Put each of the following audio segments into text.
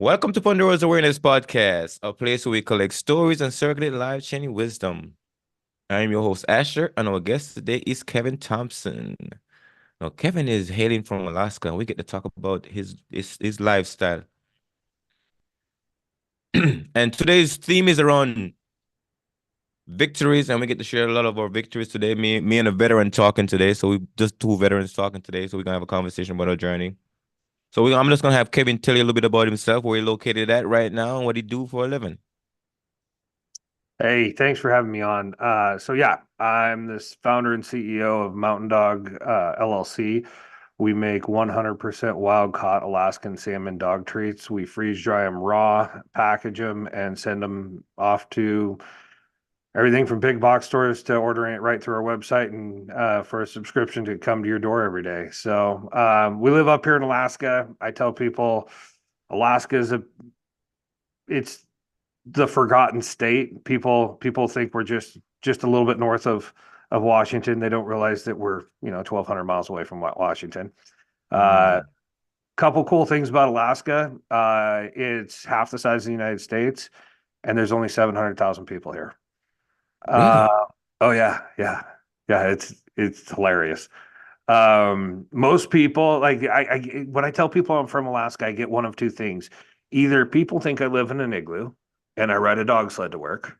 Welcome to Pandora's Awareness Podcast, a place where we collect stories and circulate life-changing wisdom. I'm your host, Asher, and our guest today is Kevin Thompson. Now, Kevin is hailing from Alaska, and we get to talk about his lifestyle. And today's theme is around victories, and we get to share a lot of our victories today. Me and a veteran talking today. So we just two veterans talking today. So we're gonna have a conversation about our journey. I'm just gonna have Kevin tell you a little bit about himself, where he's located at right now, and what he do for a living. Hey, thanks for having me on. I'm this founder and CEO of Mountain Dog LLC. We make 100% wild caught Alaskan salmon dog treats. We freeze dry them raw, package them, and send them off to everything from big box stores to ordering it right through our website and for a subscription to come to your door every day. We live up here in Alaska. I tell people Alaska is it's the forgotten state. People think we're just a little bit north of Washington. They don't realize that we're 1,200 miles away from Washington. Uh, Mm, Couple cool things about Alaska. It's half the size of the United States, and there's only 700,000 people here. Uh, really? oh yeah. It's hilarious. Most people I when I tell people I'm from Alaska, I get one of two things. Either people think I live in an igloo and I ride a dog sled to work,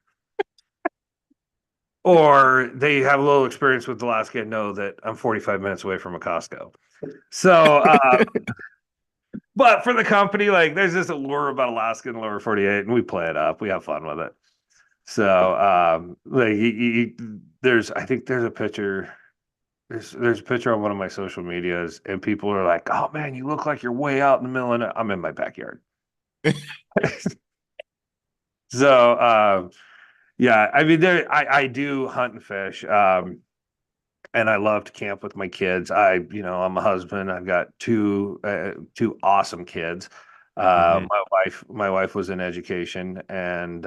or they have a little experience with Alaska and know that I'm 45 minutes away from a Costco. So, but for the company, like there's this allure about Alaska and the lower 48, and we play it up. We have fun with it. There's, I think there's a picture. There's a picture on one of my social medias, and people are like, "Oh man, you look like you're way out in the middle of it." I'm in my backyard. So, yeah, I mean, I do hunt and fish. And I love to camp with my kids. I'm a husband. I've got two awesome kids. Hmm. My wife was in education, and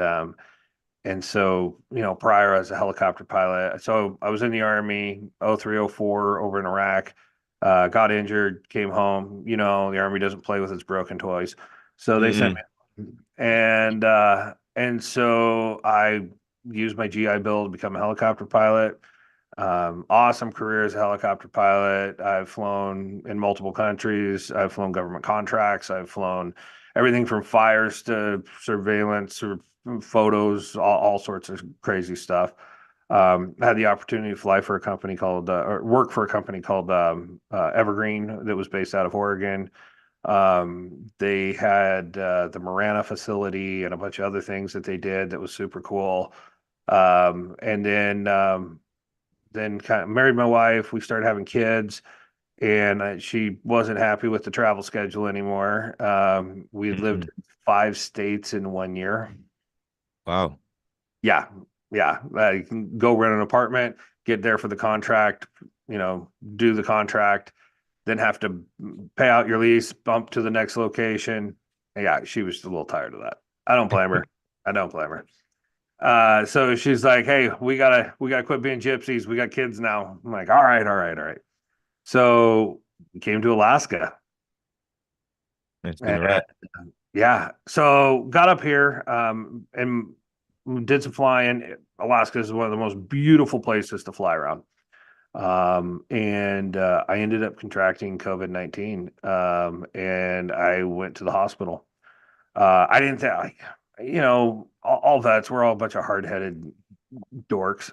so prior as a helicopter pilot. So I was in the Army, 0304 over in Iraq. Got injured, came home. The Army doesn't play with its broken toys, so they sent Mm-mm. me, and so I used my GI Bill to become a helicopter pilot. Awesome career as a helicopter pilot. I've flown in multiple countries. I've flown government contracts. I've flown everything from fires to surveillance or photos, all sorts of crazy stuff. I had the opportunity to fly for a company called, or work for a company called Evergreen that was based out of Oregon. They had the Marana facility and a bunch of other things that they did that was super cool. And then kind of married my wife. We started having kids, and she wasn't happy with the travel schedule anymore. We had lived Mm-mm. in 5 states in 1 year. Wow. Yeah, yeah. You can go rent an apartment, get there for the contract, do the contract, then have to pay out your lease, bump to the next location. Yeah, she was a little tired of that. I don't blame her. I don't blame her. So she's like, "Hey, we gotta quit being gypsies. We got kids now." I'm like, "All right, all right, all right." So we came to Alaska, It's been and a ride. yeah, so got up here, and did some flying. Alaska is one of the most beautiful places to fly around. And I ended up contracting COVID-19, and I went to the hospital. I didn't think, like, all vets, we're all a bunch of hard-headed dorks.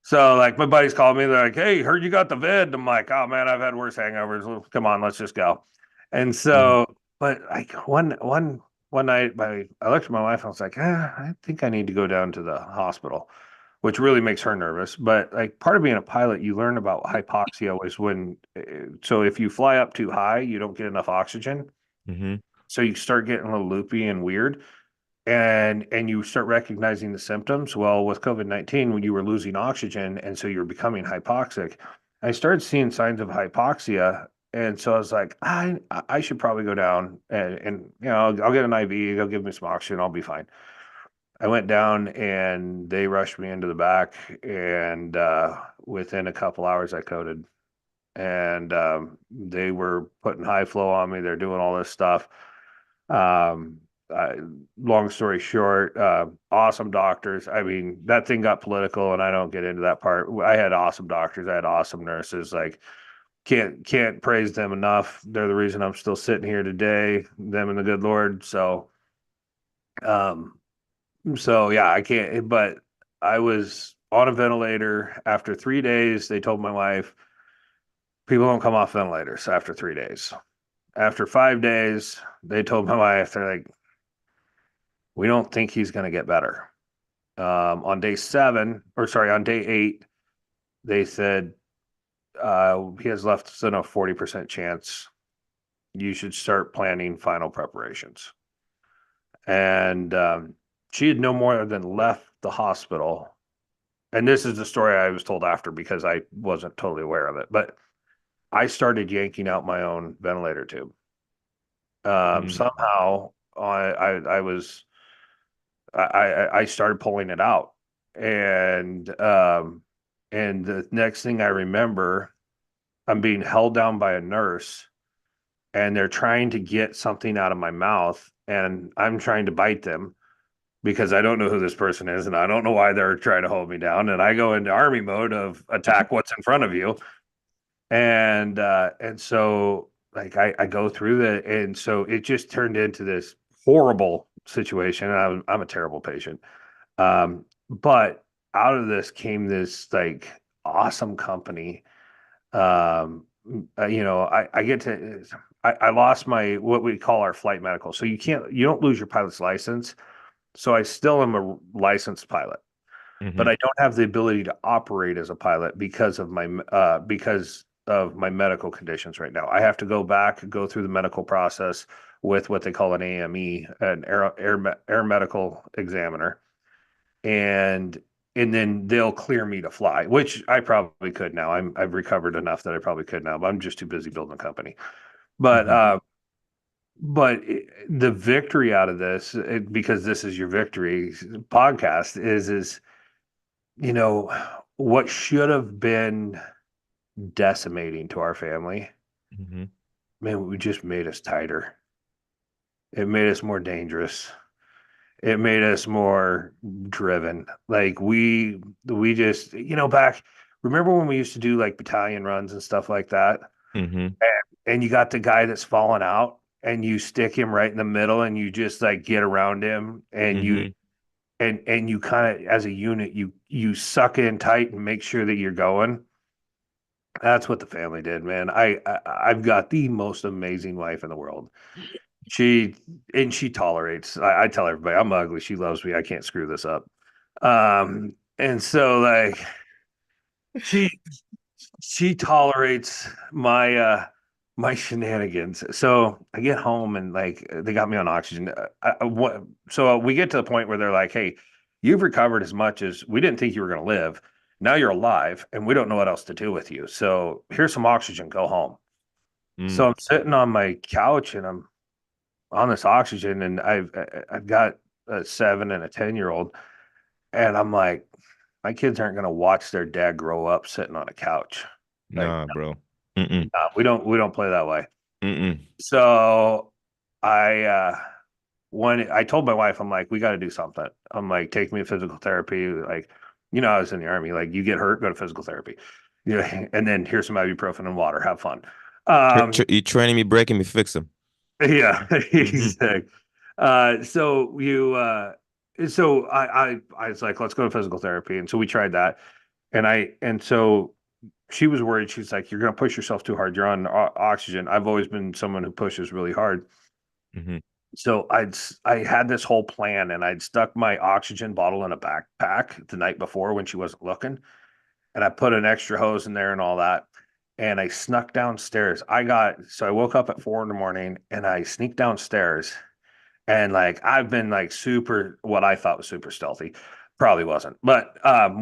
So like my buddies called me, they're like, "Hey, heard you got the vid." I'm like, "Oh man, I've had worse hangovers. Well, come on, let's just go." And Mm-hmm. so, but like one night, I looked at my wife and I was like, I think I need to go down to the hospital, which really makes her nervous. But like part of being a pilot, you learn about hypoxia was so if you fly up too high, you don't get enough oxygen. Mm-hmm. So you start getting a little loopy and weird, and you start recognizing the symptoms. Well, with COVID-19, when you were losing oxygen and so you're becoming hypoxic, I started seeing signs of hypoxia. And so I was like, I should probably go down and I'll get an IV, they'll give me some oxygen, I'll be fine. I went down and they rushed me into the back, and within a couple hours I coded. And they were putting high flow on me, they're doing all this stuff. Um, I, Long story short, awesome doctors. I mean, that thing got political, and I don't get into that part. I had awesome doctors. I had awesome nurses. Like, can't praise them enough. They're the reason I'm still sitting here today. Them and the good Lord. Um, so yeah, I can't. But I was on a ventilator after 3 days. They told my wife people don't come off ventilators after 3 days. After 5 days, they told my wife, they're like, we don't think he's going to get better. On day seven, or sorry, on day eight, they said he has less than a 40% chance. You should start planning final preparations. And she had no more than left the hospital. And this is the story I was told after because I wasn't totally aware of it. But I started yanking out my own ventilator tube. Mm. Somehow I was I started pulling it out, and the next thing I remember, I'm being held down by a nurse, and they're trying to get something out of my mouth, and I'm trying to bite them because I don't know who this person is, and I don't know why they're trying to hold me down, and I go into army mode of attack what's in front of you, and so like I go through that, and so it just turned into this horrible situation. And I'm a terrible patient. But out of this came this like awesome company. I get to, I lost my, what we call our flight medical. So you don't lose your pilot's license. So I still am a licensed pilot, but Mm-hmm. I don't have the ability to operate as a pilot because of my medical conditions right now. I have to go through the medical process with what they call an AME, an air medical examiner, and then they'll clear me to fly, which I probably could now. I've recovered enough that I probably could now, but I'm just too busy building a company. But Mm-hmm. the victory out of this, because this is your victory podcast, is you know what should have been decimating to our family. Mm-hmm. Man, we just made us tighter. It made us more dangerous. It made us more driven. Like we just, back, remember when we used to do like battalion runs and stuff like that? Mm-hmm. And you got the guy that's fallen out and you stick him right in the middle and you just like get around him and Mm-hmm. you kind of as a unit you suck in tight and make sure that you're going. That's what the family did, man. I've got the most amazing wife in the world. She she tolerates. I tell everybody I'm ugly. She loves me. I can't screw this up. And so like she she tolerates my shenanigans. So I get home and like they got me on oxygen. So we get to the point where they're like, "Hey, you've recovered as much as we didn't think you were going to live. Now you're alive, and we don't know what else to do with you. So here's some oxygen. Go home." So Mm. I'm sitting on my couch and I'm on this oxygen, and I've got a 7 and a 10-year-old, and I'm like, my kids aren't going to watch their dad grow up sitting on a couch. Like, Nah, bro. Mm-mm. nah, we don't play that way. Mm-mm. So I when I told my wife, I'm like, we got to do something. I'm like, take me to physical therapy. Like, I was in the army. Like, you get hurt, go to physical therapy. Yeah, and then here's some ibuprofen and water. Have fun. You training me, breaking me, fix them. Yeah, Mm-hmm. exactly. So I was like, let's go to physical therapy, and so we tried that, and so she was worried. She's like, you're gonna push yourself too hard. You're on oxygen. I've always been someone who pushes really hard. Mm-hmm. So I had this whole plan, and I'd stuck my oxygen bottle in a backpack the night before when she wasn't looking, and I put an extra hose in there and all that. And I snuck downstairs. I woke up at 4 in the morning and I sneaked downstairs. And like I've been like super, what I thought was super stealthy, probably wasn't, but I'm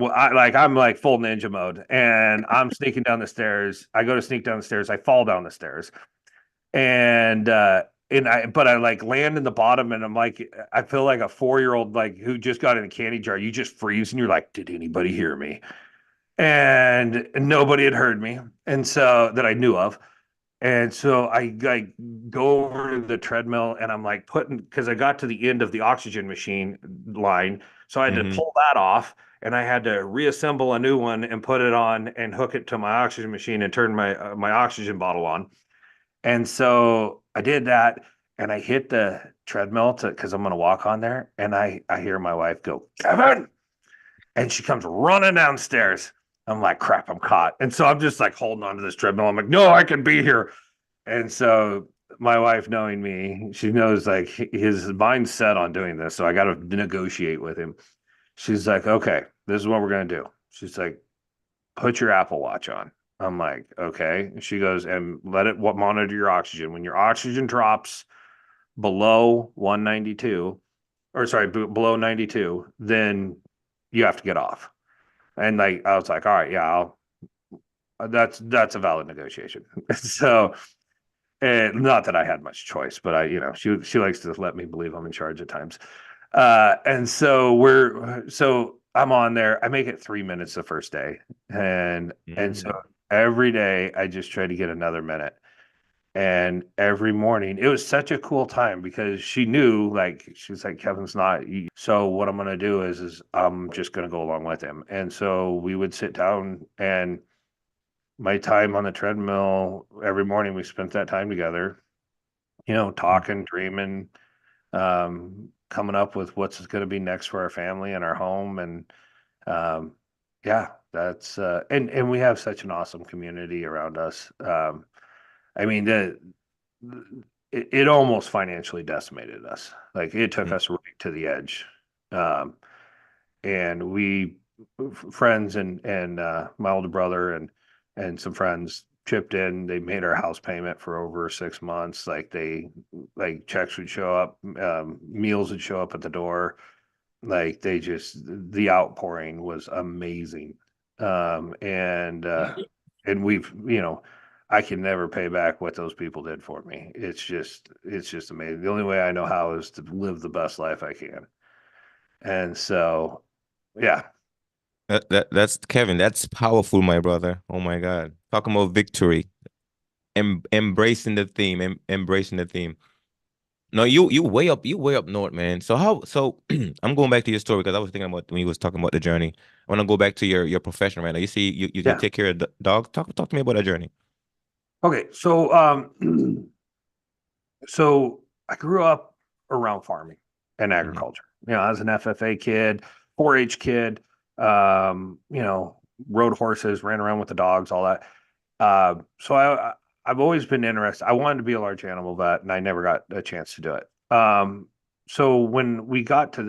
like full ninja mode, and I'm sneaking down the stairs. I go to sneak down the stairs. I fall down the stairs, and but I like land in the bottom, and I'm like I feel like a 4-year-old like who just got in a candy jar. You just freeze, and you're like, did anybody hear me? And nobody had heard me, and so that I knew of. And so I like go over to the treadmill and I'm like putting, because I got to the end of the oxygen machine line. So I had to Mm-hmm. pull that off and I had to reassemble a new one and put it on and hook it to my oxygen machine and turn my oxygen bottle on. And so I did that and I hit the treadmill to because I'm gonna walk on there. And I hear my wife go, Kevin, and she comes running downstairs. I'm like, crap, I'm caught. And so I'm just like holding onto this treadmill. I'm like, no, I can be here. And so my wife, knowing me, she knows like his mind's set on doing this. So I got to negotiate with him. She's like, okay, this is what we're going to do. She's like, put your Apple Watch on. I'm like, okay. She goes, and let it monitor your oxygen. When your oxygen drops below 192, or sorry, below 92, then you have to get off. And like, I was like, all right, yeah, I'll, that's a valid negotiation. So, and not that I had much choice, but she likes to let me believe I'm in charge at times. And so I'm on there. I make it 3 minutes the first day, and so Mm-hmm. every day I just try to get another minute. And every morning it was such a cool time because she knew, like, she's like, Kevin's not. So what I'm gonna do is I'm just gonna go along with him. And so we would sit down and my time on the treadmill every morning, we spent that time together, talking, dreaming, coming up with what's going to be next for our family and our home. And um, yeah, that's and we have such an awesome community around us. I mean, it almost financially decimated us. Like it took us right to the edge. Um, and we friends and my older brother and some friends chipped in. They made our house payment for over 6 months. Like checks would show up, meals would show up at the door. Like the outpouring was amazing. And we've, I can never pay back what those people did for me. It's just amazing. The only way I know how is to live the best life I can. And so, yeah. That's Kevin. That's powerful, my brother. Oh my God. Talking about victory, embracing the theme, embracing the theme. No, you way up north, man. So how? So I'm going back to your story because I was thinking about when you was talking about the journey. I want to go back to your profession right now. You see, you Yeah. take care of dogs. Talk to me about that journey. Okay. So, so I grew up around farming and Mm-hmm. agriculture. I was an FFA kid, 4-H kid. Rode horses, ran around with the dogs, all that. So I've always been interested. I wanted to be a large animal vet, and I never got a chance to do it. So when we got to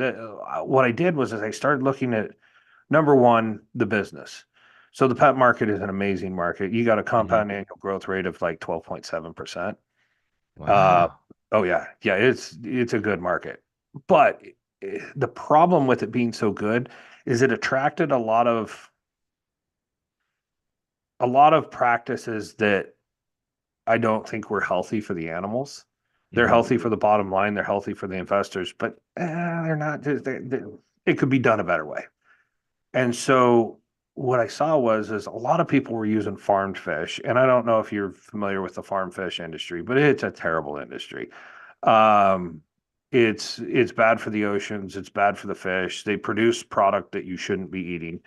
what I did was I started looking at number one, the business. So the pet market is an amazing market. You got a Mm-hmm. compound annual growth rate of like 12.7%. Uh, Wow. oh yeah, it's a good market. But the problem with it being so good is it attracted a lot of practices that I don't think were healthy for the animals. They're Mm-hmm. healthy for the bottom line, they're healthy for the investors, but they're not. It could be done a better way. And so what I saw is a lot of people were using farmed fish, and I don't know if you're familiar with the farm fish industry, but it's a terrible industry. Um, it's bad for the oceans, it's bad for the fish. They produce product that you shouldn't be eating.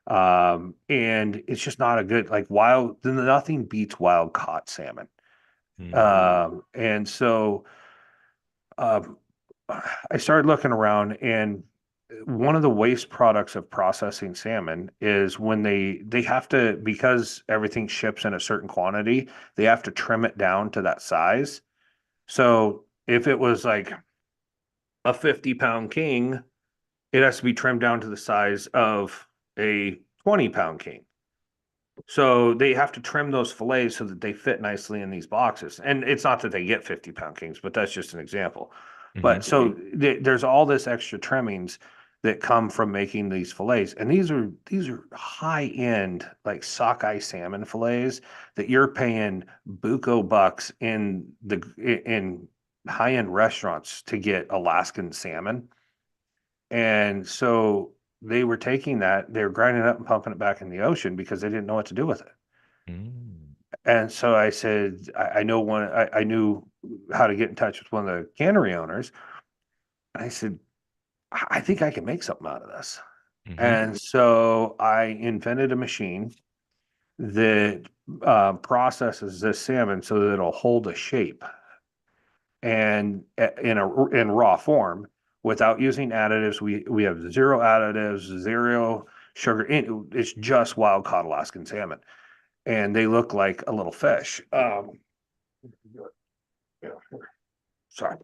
And it's just not a good, like, nothing beats wild caught salmon. And so um, I started looking around, and one of the waste products of processing salmon is when they have to, because everything ships in a certain quantity, they have to trim it down to that size. So if it was like a 50-pound king, it has to be trimmed down to the size of a 20-pound king. So they have to trim those fillets so that they fit nicely in these boxes. And it's not that they get 50-pound kings, but that's just an example. Mm-hmm. But so there's all this extra trimmings that come from making these fillets. And these are high end, like sockeye salmon fillets that you're paying buco bucks in high end restaurants to get Alaskan salmon. And so they were taking that, they were grinding it up and pumping it back in the ocean because they didn't know what to do with it. Mm-hmm. And so I said, I know I knew how to get in touch with one of the cannery owners. I said, I think I can make something out of this. Mm-hmm. And so I invented a machine that processes this salmon so that it'll hold a shape and in raw form without using additives. We have zero additives, zero sugar. It's just wild caught Alaskan salmon, and they look like a little fish. Yeah, sorry.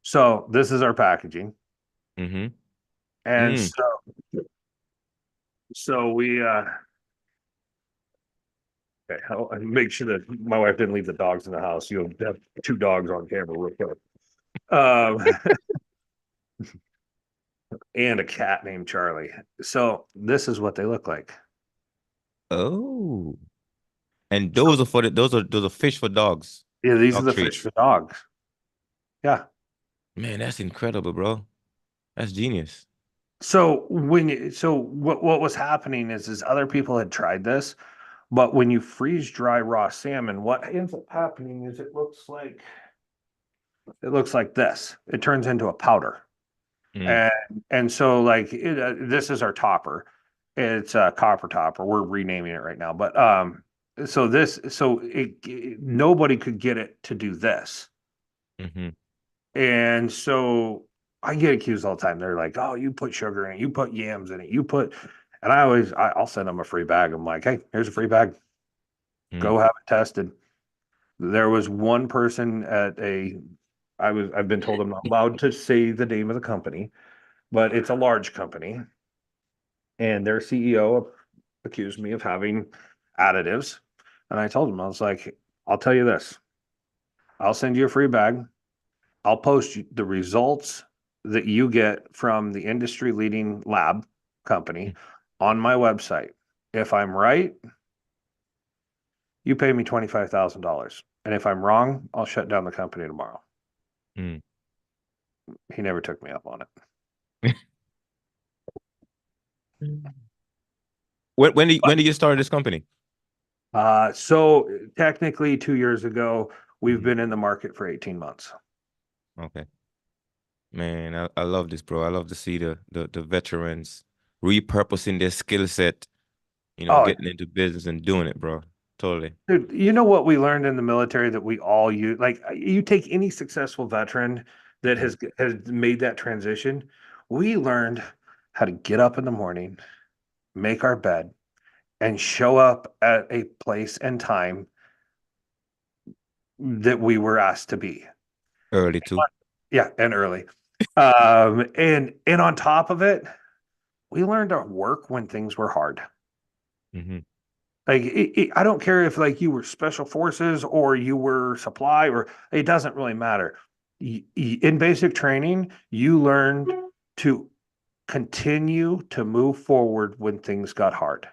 So this is our packaging, Mm-hmm. and Mm. so we okay, I'll make sure that my wife didn't leave the dogs in the house. You have two dogs on camera real quick. Um, and a cat named Charlie. So this is what they look like. Oh. And So those are for those are fish for dogs. yeah, these are Dog the fish treats. for dogs. Yeah. Man, that's incredible, bro. That's genius. So what was happening is other people had tried this, but when you freeze dry raw salmon, what ends up happening is it looks like this. It turns into a powder. Mm. And so this is our topper. It's a copper topper. We're renaming it right now. But nobody could get it to do this. Mm-hmm. And so I get accused all the time. They're like, "Oh, you put sugar in it, you put yams in it, you put," and I'll send them a free bag. I'm like, "Hey, here's a free bag. Mm. Go have it tested." There was one person I've been told I'm not allowed to say the name of the company, but it's a large company, and their CEO accused me of having additives. And I told him, I was like, "I'll tell you this. I'll send you a free bag. I'll post the results that you get from the industry leading lab company on my website. If I'm right, you pay me $25,000. And if I'm wrong, I'll shut down the company tomorrow." Mm. He never took me up on it. When did you start this company? So technically 2 years ago, we've Mhm. been in the market for 18 months. Okay. Man, I love this, bro. I love to see the veterans repurposing their skill set, Oh, getting into business and doing it, bro. Totally. dude, you know what we learned in the military that we all use? Like you take any successful veteran that Mhm. has made that transition, we learned how to get up in the morning, make our bed, and show up at a place and time that we were asked to be. Early too. Yeah, and early. And on top of it, we learned to work when things were hard. Hmm. I don't care if like you were special forces or you were supply or it doesn't really matter. In basic training, you learned to continue to move forward when things got hard.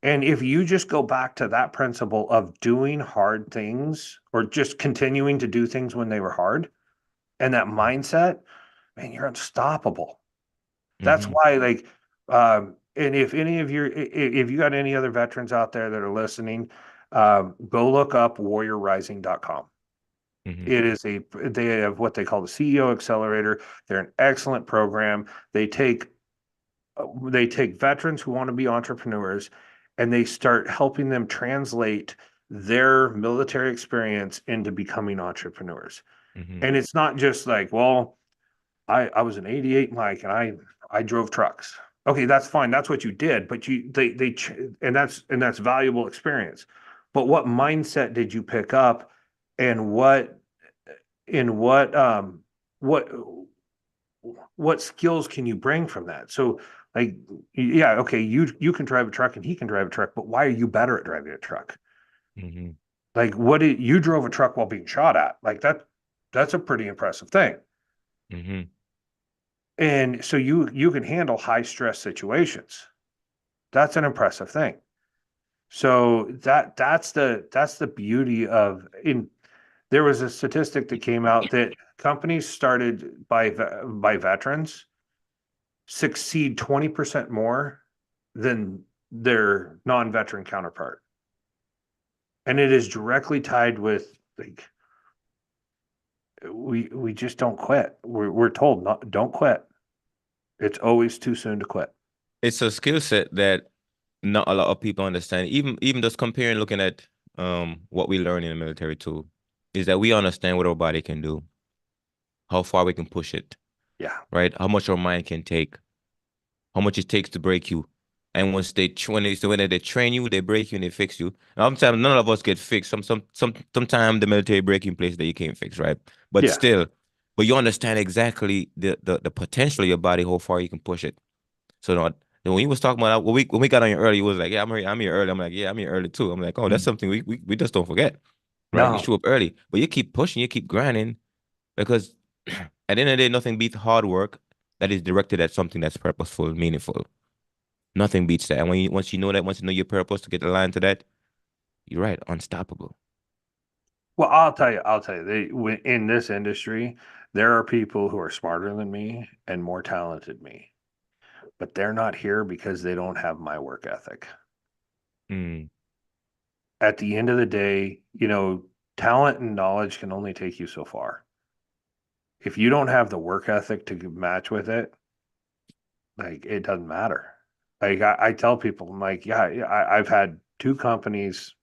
And if you just go back to that principle of doing hard things or just continuing to do things when they were hard and that mindset, man, you're unstoppable. That's Hmm. why, and if any of your, if you got any other veterans out there that are listening, go look up warriorrising.com. Hmm. They have what they call the CEO Accelerator. They're an excellent program. They take veterans who want to be entrepreneurs and they start helping them translate their military experience into becoming entrepreneurs. Hmm. And it's not just like, well, I was an 88 Mike and I drove trucks. Okay, that's fine. That's what you did, but and that's valuable experience. But what mindset did you pick up and in what what skills can you bring from that? So like yeah, okay, you can drive a truck and he can drive a truck, but why are you better at driving a truck? Hmm. Like what did you drove a truck while being shot at? Like that's a pretty impressive thing. Hmm. And so you can handle high stress situations. That's an impressive thing. So that's the beauty of in there was a statistic that came out that companies started by veterans succeed 20% more than their non-veteran counterpart. And it is directly tied with like we just don't quit. We're told not don't quit. It's always too soon to quit. It's a skill set that not a lot of people understand. Even just comparing, looking at what we learn in the military too, is that we understand what our body can do, how far we can push it, Yeah. right? How much our mind can take, how much it takes to break you. And once when they train you, they break you and they fix you. And sometimes none of us get fixed. Sometimes the military breaking place that you can't fix, right? But Yeah. still, but you understand exactly the potential of your body, how far you can push it. So not then when you was talking about when we got on here early, you was like, yeah, I'm here early. I'm like, yeah, I'm here early too. I'm like, oh, that's something we just don't forget, right? You No. show up early, but you keep pushing, you keep grinding because at the end of the day, nothing beats hard work that is directed at something that's purposeful, meaningful. Nothing beats that. And once you know that, once you know your purpose to get aligned to that, you're right, unstoppable. Well, I'll tell you, in this industry, there are people who are smarter than me and more talented than me, but they're not here because they don't have my work ethic. Mm, At the end of the day, talent and knowledge can only take you so far. If you don't have the work ethic to match with it, like it doesn't matter. Like I tell people, I'm like, yeah, I've had two companies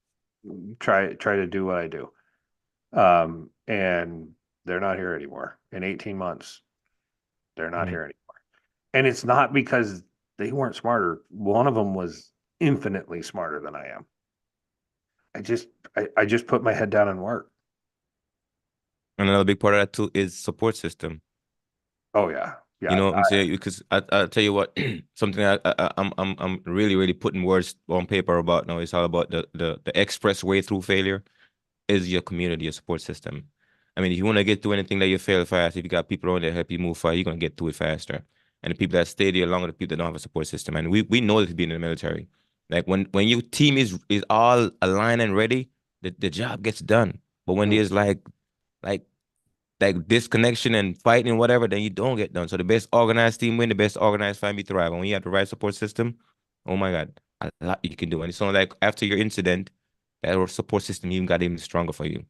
try to do what I do. And they're not here anymore. In 18 months, they're not mm. here anymore. And it's not because they weren't smarter. One of them was infinitely smarter than I am. I just put my head down and work. And another big part of that too is support system. Oh yeah. You Yeah. know what I'm saying? Because I tell you what, something I'm really really putting words on paper about now. It's all about the express way through failure is your community, your support system. I mean, if you want to get through anything that you fail fast, if you got people around there help you move fast, you're gonna get through it faster. And the people that stay there longer, the people that don't have a support system. And we know this being in the military. Like when your team is all aligned and ready, the job gets done. But when there's like like disconnection and fighting and whatever, then you don't get done. So the best organized team win, the best organized family thrive. And when you have the right support system, oh my God, a lot you can do. And it's only like after your incident, that support system even got even stronger for you.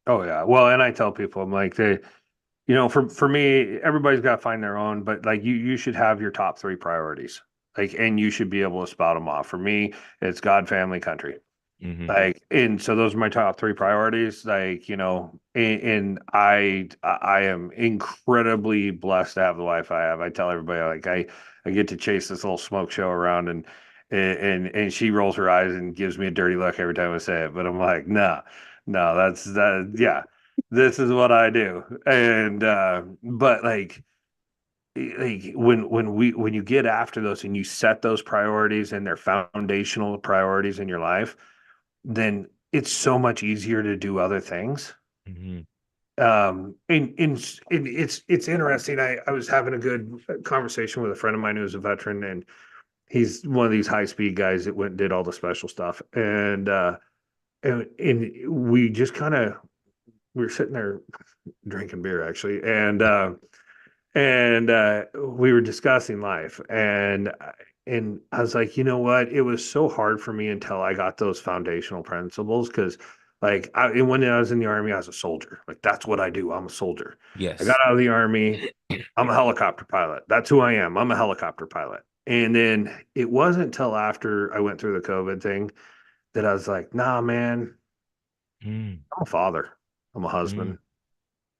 Oh yeah. Well, and I tell people, I'm like, for me, everybody's got to find their own, but like you should have your top three priorities. Like, and you should be able to spout them off. For me, it's God, family, country. Hmm. Like, and so those are my top three priorities. Like, and I am incredibly blessed to have the life I have. I tell everybody like I get to chase this little smoke show around and she rolls her eyes and gives me a dirty look every time I say it. But I'm like, no, no, that's that yeah, this is what I do. And but like when you get after those and you set those priorities and they're foundational priorities in your life, then it's so much easier to do other things. Hmm. And it's interesting. I was having a good conversation with a friend of mine who's a veteran, and he's one of these high speed guys that went and did all the special stuff. And we just kind of we were sitting there drinking beer actually, and we were discussing life, and I was like, you know what? It was so hard for me until I got those foundational principles because when I was in the army, I was a soldier. Like that's what I do. I'm a soldier. I got Yes. out of the army. I'm a helicopter pilot. That's who I am. I'm a helicopter pilot. And then it wasn't until after I went through the COVID thing that I was like, nah, man, Mm, I'm a father. I'm a mm, husband.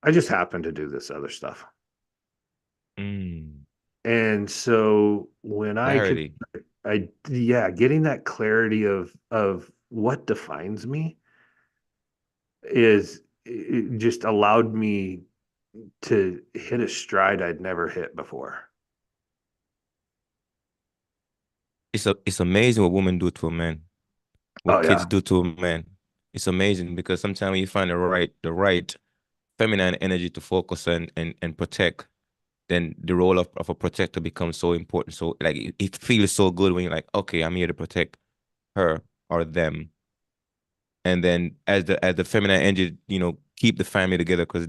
I just happen to do this other stuff. mm. And so when I could, Clarity. yeah, getting that clarity of what defines me is it just allowed me to hit a stride I'd never hit before. It's amazing what women do to a man, Oh what yeah. kids do to a man. It's amazing because sometimes when you find the right feminine energy to focus and protect, then the role of a protector becomes so important. So like it feels so good when you're like, okay, I'm here to protect her or them. And then as the feminine energy, keep the family together because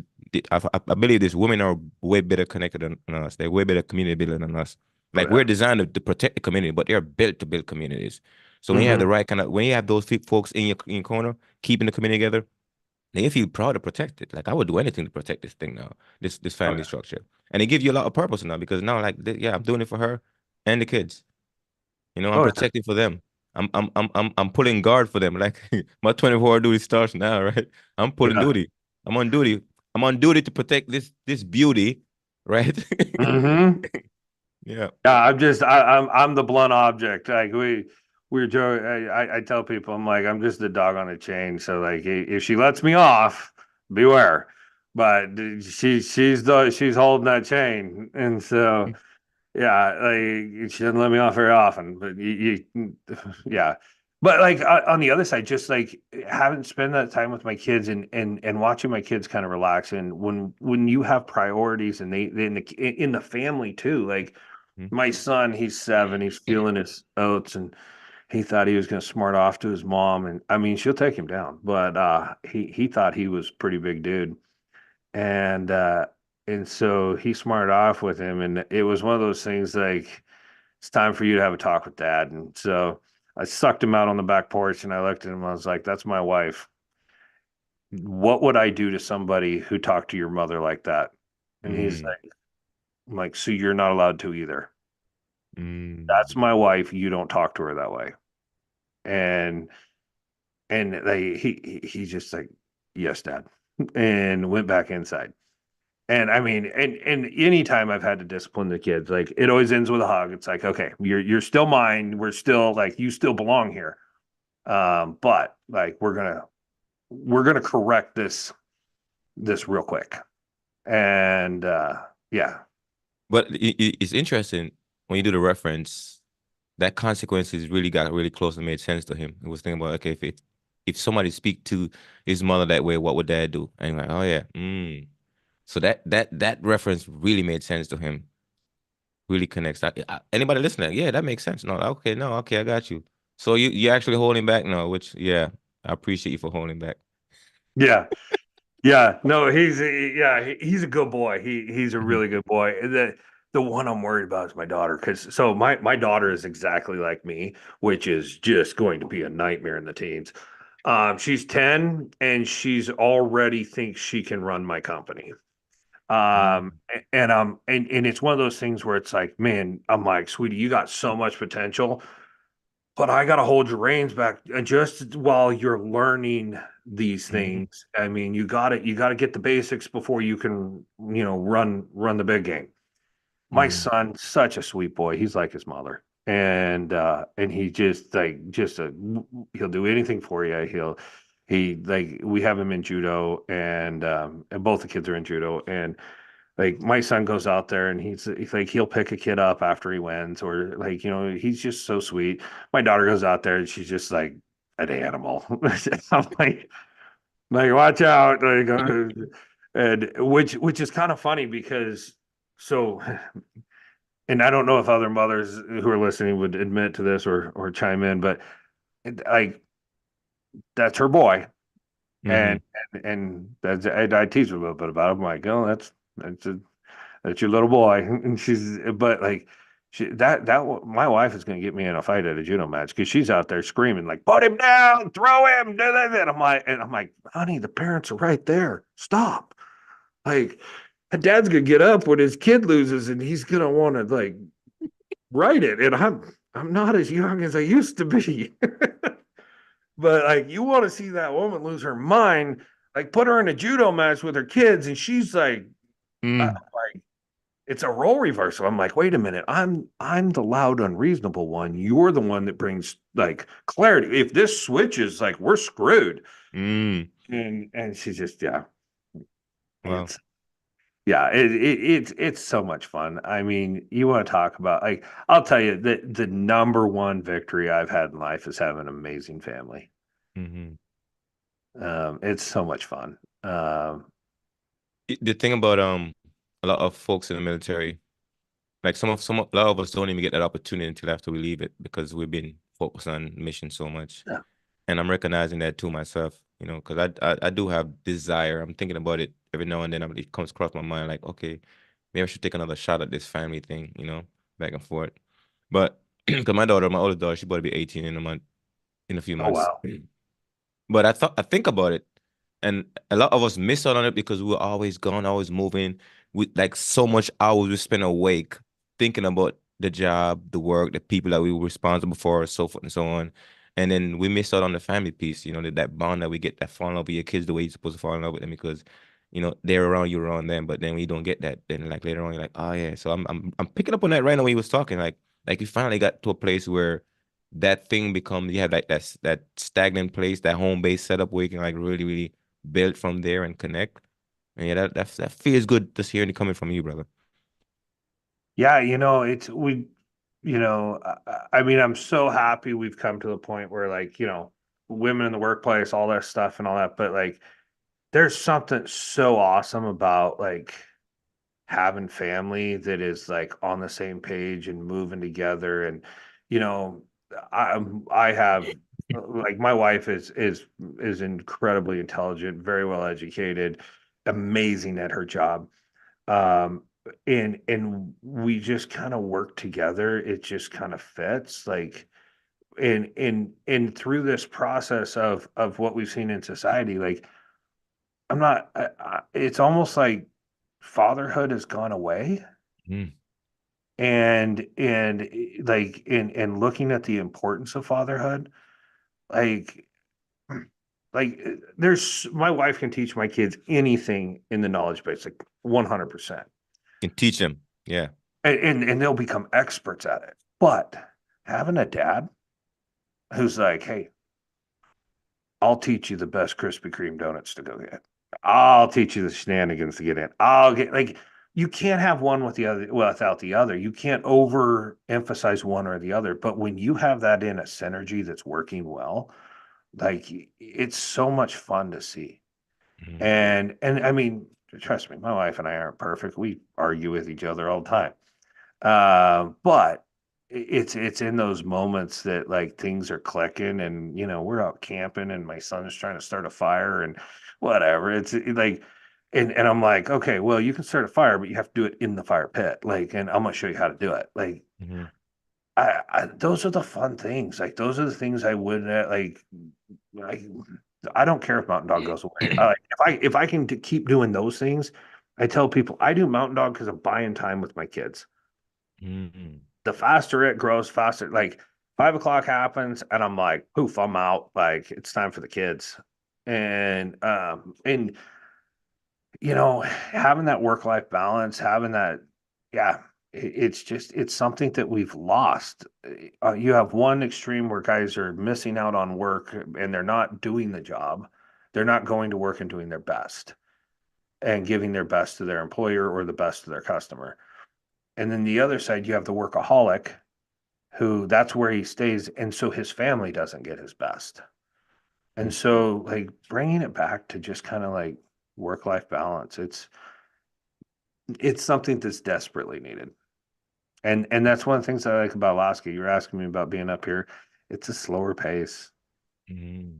I believe these women are way better connected than us. They're way better community builder than us. Oh Like we're yeah. designed to protect the community, but they're built to build communities. So when you have the Hmm. right kind of when you have those folks in your corner, keeping the community together, they feel proud to protect it. Like I would do anything to protect this thing now, this Oh family yeah. structure, and it gives you a lot of purpose now because now like yeah, I'm doing it for her and the kids. You know, I'm Oh yeah. protecting for them. I'm pulling guard for them. Like my 24-hour duty starts now, right? I'm pulling Yeah. duty. I'm on duty. I'm on duty to protect this beauty, right? Hmm. Yeah. Yeah, I'm the blunt object. Like we're joking. I tell people I'm like I'm just the dog on a chain. So like if she lets me off, beware. But she's holding that chain, and so yeah, like she doesn't let me off very often. But yeah. But like on the other side, just like having spend that time with my kids and watching my kids kind of relax, and when you have priorities and they in the family too, like my son, he's 7. He's feeling his oats, and he thought he was going to smart off to his mom. And I mean, she'll take him down, but he thought he was a pretty big dude, and uh, and so he smarted off with him, and it was one of those things like it's time for you to have a talk with dad. And so I sucked him out on the back porch, and I looked at him. I was like, "That's my wife. What would I do to somebody who talked to your mother like that?" And he's Mm, like, "I'm like, so you're not allowed to either." That's mm, my wife. You don't talk to her that way. And he's just like, yes, dad, and went back inside. And I mean, and anytime I've had to discipline the kids, like it always ends with a hug. It's like, okay, you're still mine. We're still like you still belong here. But like we're gonna correct this real quick. And yeah, but it's interesting when you do the reference, that consequences really got really close and made sense to him. He was thinking about, okay, if somebody speak to his mother that way, what would dad do? And like, oh yeah, so that reference really made sense to him. Really connects. Anybody listening? Yeah, that makes sense. No, okay, no, okay, I got you. So you're actually holding back now, which yeah, I appreciate you for holding back. yeah. Yeah, no, he's a good boy. He's a Mhm. really good boy. The one I'm worried about is my daughter, because so my daughter is exactly like me, which is just going to be a nightmare in the teens. She's 10 and she's already thinks she can run my company. Mm, And it's one of those things where it's like, man, I'm like, sweetie, you got so much potential, but I got to hold your reins back just while you're learning these mhm, things. I mean, you got to get the basics before you can, run the big game. My mm, son, such a sweet boy. He's like his mother. And he just like he'll do anything for you. He like we have him in judo, and both the kids are in judo. And like my son goes out there and he's like he'll pick a kid up after he wins, or like he's just so sweet. My daughter goes out there and she's just like an animal. I'm like watch out, like and which is kind of funny because so and I don't know if other mothers who are listening would admit to this or chime in, but like that's her boy. and mhm, and that's I tease her a little bit about it. I'm like, oh, that's your little boy. And but like, my wife is going to get me in a fight at a judo match because she's out there screaming, like, put him down, throw him, do that. And I'm like, honey, the parents are right there. Stop. Like, dad's going to get up when his kid loses and he's going to want to, like, write it. And I'm not as young as I used to be. But, like, you want to see that woman lose her mind, like, put her in a judo match with her kids, and she's like, mm, like it's a role reversal. I'm like, wait a minute, I'm the loud, unreasonable one. You're the one that brings like clarity. If this switches, like we're screwed. mm. And she's just Wow. it's it's so much fun. I mean, you want to talk about like I'll tell you the number one victory I've had in life is having an amazing family. Hmm. It's so much fun. The thing about a lot of folks in the military, like a lot of us don't even get that opportunity until after we leave it because we've been focused on mission so much. Yeah. And I'm recognizing that too myself, because I do have desire. I'm thinking about it every now and then. It comes across my mind like, okay, maybe I should take another shot at this family thing, back and forth. But Because my daughter, my oldest daughter, she's about to be 18 in a month, in a few Oh months. wow. But I think about it, and a lot of us miss out on it because we were always gone, always moving. With like so much hours we spend awake thinking about the job, the work, the people that we were responsible for, so forth and so on. And then we miss out on the family piece, that bond that we get, that fall in love with your kids the way you're supposed to fall in love with them because, they're around you, around them. But then when you don't get that, then like later on you're like, oh yeah. So I'm picking up on that right now when he was talking. Like you finally got to a place where that thing becomes you have like that stagnant place, that home base setup where you can like really, really build from there and connect. And yeah, that feels good just hearing it coming from you, brother. Yeah, it's we, I mean, I'm so happy we've come to the point where like, women in the workplace, all that stuff and all that, but like there's something so awesome about like having family that is like on the same page and moving together and you know I have like my wife is incredibly intelligent, very well educated, amazing at her job. um and we just kind of work together. It just kind of fits like and through this process of what we've seen in society, like I'm not it's almost like fatherhood has gone away. Mm. Like in looking at the importance of fatherhood, like there's my wife can teach my kids anything in the knowledge base, like 100%. Can teach them. Yeah. And they'll become experts at it. But having a dad who's like, hey, I'll teach you the best Krispy Kreme donuts to go get. I'll teach you the shenanigans to get in. I'll get like you can't have one with the other without the other. You can't overemphasize one or the other. But when you have that in a synergy that's working well, like it's so much fun to see. Mm. And I mean, trust me, my wife and I aren't perfect. We argue with each other all the time. But it's in those moments that like things are clicking and we're out camping and my son's trying to start a fire and whatever. It's like and I'm like, okay, well, you can start a fire, but you have to do it in the fire pit. Like, and I'm gonna show you how to do it. Like, Mhm. those are the fun things. Like, those are the things I would like. I don't care if Mountain Dog goes away. Like, if I can keep doing those things, I tell people I do Mountain Dog because I'm buying time with my kids. Mhm. The faster it grows, faster. Like 5 o'clock happens, and I'm like, poof, I'm out. Like it's time for the kids, and having that work life balance, having that, yeah, it's just it's something that we've lost. You have one extreme where guys are missing out on work and they're not doing the job. They're not going to work and doing their best and giving their best to their employer or the best to their customer. And then the other side, you have the workaholic who that's where he stays. And so his family doesn't get his best. And Mm. so, like, bringing it back to just kind of like work life balance, it's something that's desperately needed. And that's one of the things I like about Alaska. You were asking me about being up here. It's a slower pace. Mhm.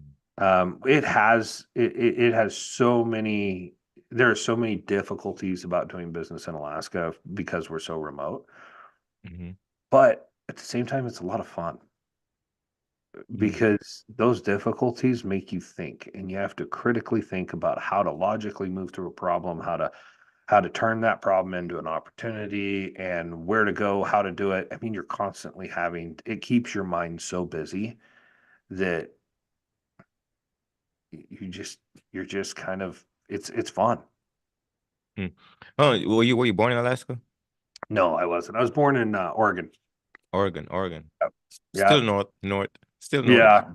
It has so many there are so many difficulties about doing business in Alaska because we're so remote. Mhm. But at the same time, it's a lot of fun Mm. because those difficulties make you think and you have to critically think about how to logically move through a problem, how to turn that problem into an opportunity and where to go, how to do it. I mean, you're constantly having it keeps your mind so busy that you just you're just kind of it's fun. Mm. Oh, were you born in Alaska? No, I wasn't. I was born in Oregon. Oregon, Oregon. Yeah. Still north, north, still north, Yeah.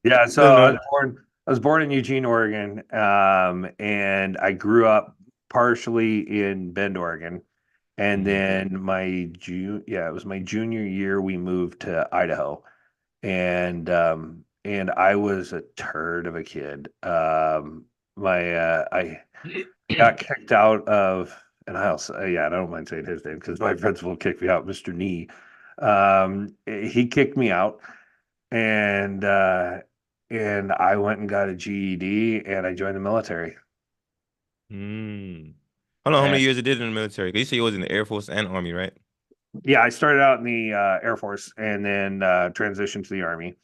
Yeah. So still north. I was born in Eugene, Oregon. And I grew up partially in Bend, Oregon. And Mhm. then it was my junior year we moved to Idaho. And I was a turd of a kid. My I got kicked out of, and I also yeah, I don't mind saying his name because my principal kicked me out, Mr. Nee. He kicked me out, and uh, and I went and got a GED, and I joined the military. Mm. How long? How And many years you did in the military? 'Cause you say you was in the Air Force and Army, right? Yeah, I started out in the Air Force and then transitioned to the Army.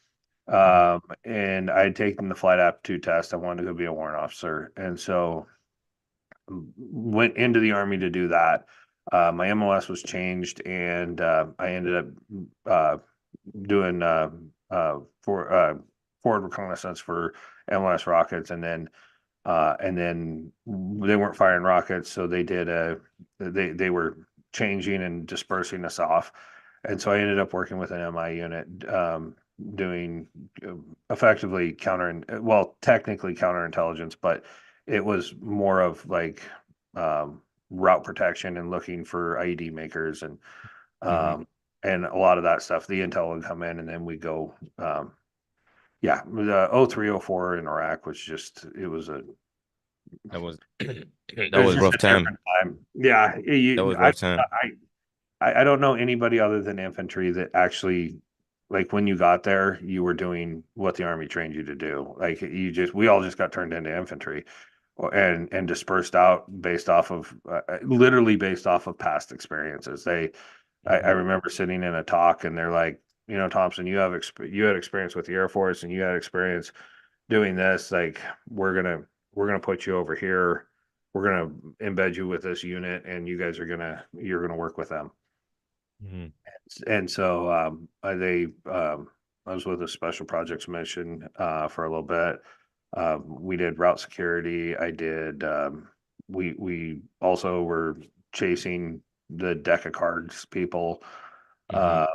Mhm. And I had taken the flight aptitude test. I wanted to go be a warrant officer. And so went into the Army to do that. My MOS was changed and I ended up uh, doing for forward reconnaissance for MLS rockets, and then they weren't firing rockets, so they were changing and dispersing us off, and so I ended up working with an MI unit, doing effectively well, technically counterintelligence, but it was more of like route protection and looking for IED makers Mhm. um, and a lot of that stuff. The intel would come in, and then we go. Yeah, the 0304 in Iraq was just That was it that was was just rough a time. different time. Yeah, That was rough time. I don't know anybody other than infantry that actually, like, when you got there, you were doing what the Army trained you to do. Like, we all just got turned into infantry and dispersed out based off of literally based off of past experiences. I Mhm. remember sitting in a talk and they're like, Thompson, you had experience with the Air Force and you had experience doing this. Like, we're gonna put you over here. We're gonna embed you with this unit, and you're gonna work with them. Mhm. And so I was with a special projects mission for a little bit. We did route security. We also were chasing the deck of cards people, Mhm. uh,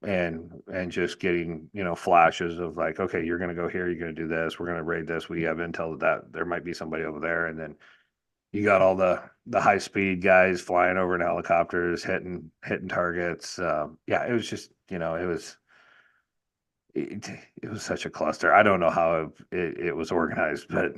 and just getting, flashes of like, okay, you're gonna go here, you're gonna do this, we're gonna raid this. We have intel that there might be somebody over there, and then you got all the high speed guys flying over in helicopters, hitting targets. Yeah, it was just, it was such a cluster. I don't know how it was organized, but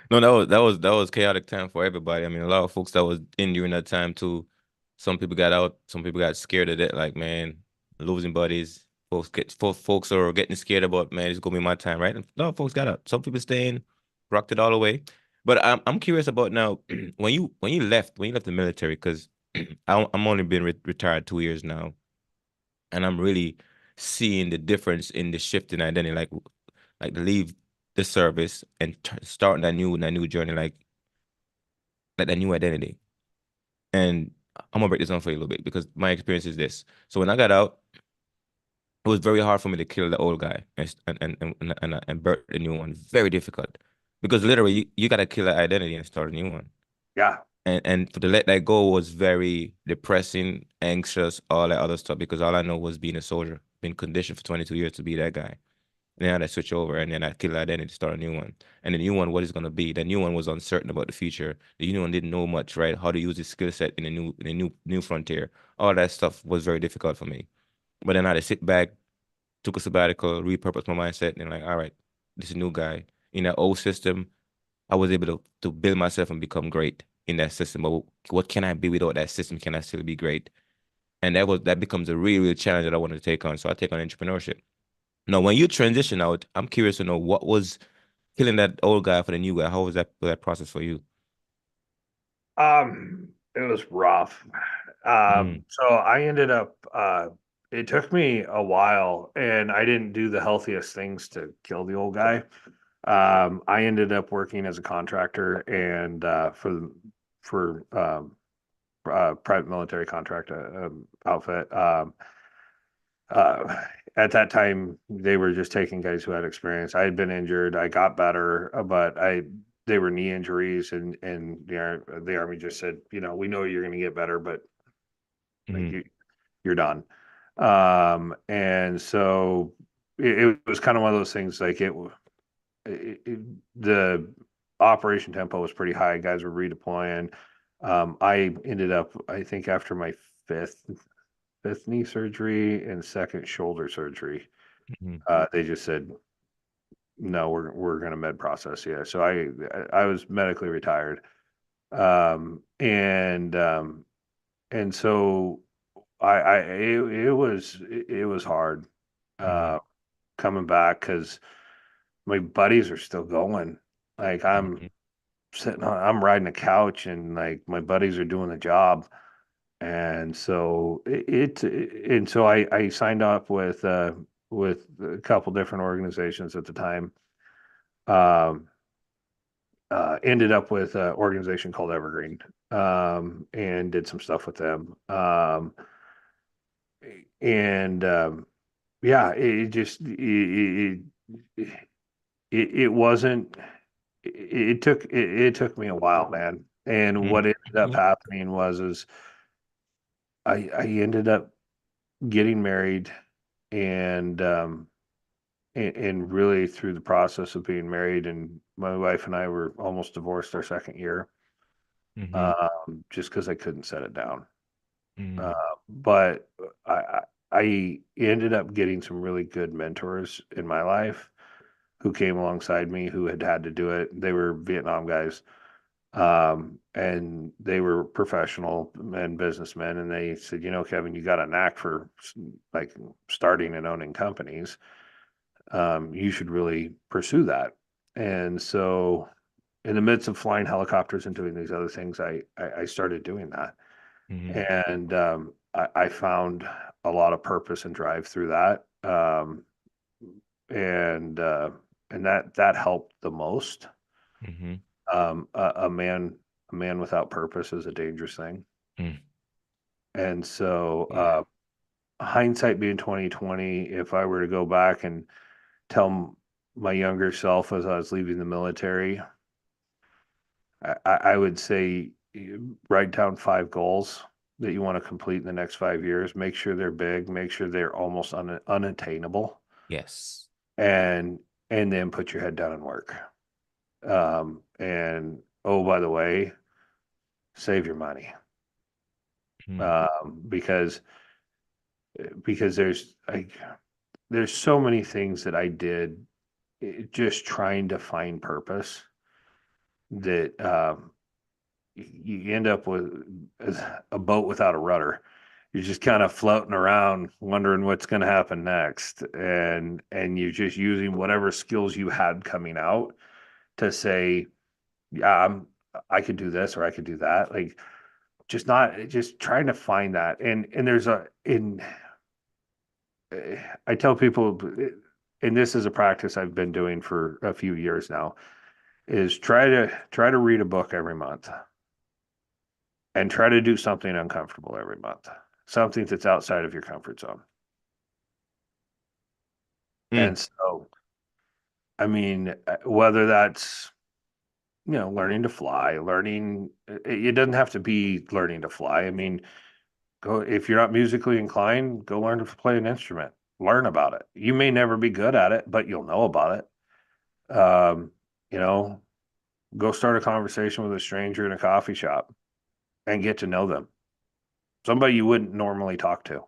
No, that was chaotic time for everybody. I mean, a lot of folks that was in during that time too. Some people got out, some people got scared of it. Like, man, losing buddies. Folks are getting scared about, man, it's gonna be my time, right? And a lot of folks got out. Some people staying, rocked it all the way. But I'm curious about now when you left the military, because I'm only been retired 2 years now, and I'm really seeing the difference in the shift in identity. Like leave the service and start that new journey, like that new identity. And I'm gonna break this down for you a little bit because my experience is this. So when I got out, it was very hard for me to kill the old guy and birth a new one. Very difficult because literally you gotta kill that identity and start a new one. yeah, And for to let that go was very depressing, anxious, all that other stuff because all I know was being a soldier, been conditioned for 22 years to be that guy. And then I switch over and then I kill that identity, start a new one. And the new one, what is going to be? The new one was uncertain about the future. The new one didn't know much, right? How to use his skill set in the new frontier. All that stuff was very difficult for me. But then I had to sit back, took a sabbatical, repurpose my mindset, and like, all right, this is a new guy. In that old system, I was able to build myself and become great in that system. But what can I be without that system? Can I still be great? And that becomes a real, real challenge that I wanted to take on. So I take on entrepreneurship. Now, when you transition out, I'm curious to know what was killing that old guy for the new guy. How was that process for you? it was rough. Mm, So I ended up. It took me a while, and I didn't do the healthiest things to kill the old guy. I ended up working as a contractor and for private military contract outfit. Uh, at that time, they were just taking guys who had experience. I had been injured. I got better, but they were knee injuries, and the army just said, we know you're going to get better, but like mm, you're done. And so it was kind of one of those things like the operation tempo was pretty high. Guys were redeploying. I ended up, I think, after my fifth knee surgery and second shoulder surgery, mm, they just said no, we're going to med process you. So I was medically retired, and so it was hard mm, uh, coming back because my buddies are still going. Like, mm, I'm riding a couch and like my buddies are doing the job. And so and so I signed up with a couple different organizations at the time. Um, Ended up with an organization called Evergreen, and did some stuff with them. And Yeah, it just it wasn't. It took me a while, man. And what ended up Mhm. happening was is I ended up getting married, and and really through the process of being married, and my wife and I were almost divorced our second year, Mhm. just because I couldn't set it down. Uh, Mhm. but I ended up getting some really good mentors in my life who came alongside me who had had to do it. They were Vietnam guys, and they were professional and businessmen, and they said, you know, Kevin, you got a knack for like starting and owning companies. You should really pursue that. And so, in the midst of flying helicopters and doing these other things, I started doing that, Mhm. and I found a lot of purpose and drive through that, and uh, and that helped the most. Mhm. A man without purpose is a dangerous thing, Mm. and so Yeah. hindsight being 2020, if I were to go back and tell my younger self as I was leaving the military, I would say write down 5 goals that you want to complete in the next 5 years. Make sure they're big. Make sure they're almost unattainable, Yes. and then put your head down and work. And oh, by the way, save your money, Mm. um, because because there's so many things that I did, just trying to find purpose, that you end up with a boat without a rudder. You're just kind of floating around wondering what's going to happen next, and you're just using whatever skills you had coming out to say, yeah, I could do this or I could do that. Like, just trying to find that. And there's a in I tell people, and this is a practice I've been doing for a few years now, is try to read a book every month, and try to do something uncomfortable every month, something that's outside of your comfort zone. Mm. And so, I mean, whether that's, learning to fly, learning, it doesn't have to be learning to fly. I mean, go, if you're not musically inclined, go learn to play an instrument, learn about it. You may never be good at it, but you'll know about it. You know, go start a conversation with a stranger in a coffee shop and get to know them. Somebody you wouldn't normally talk to.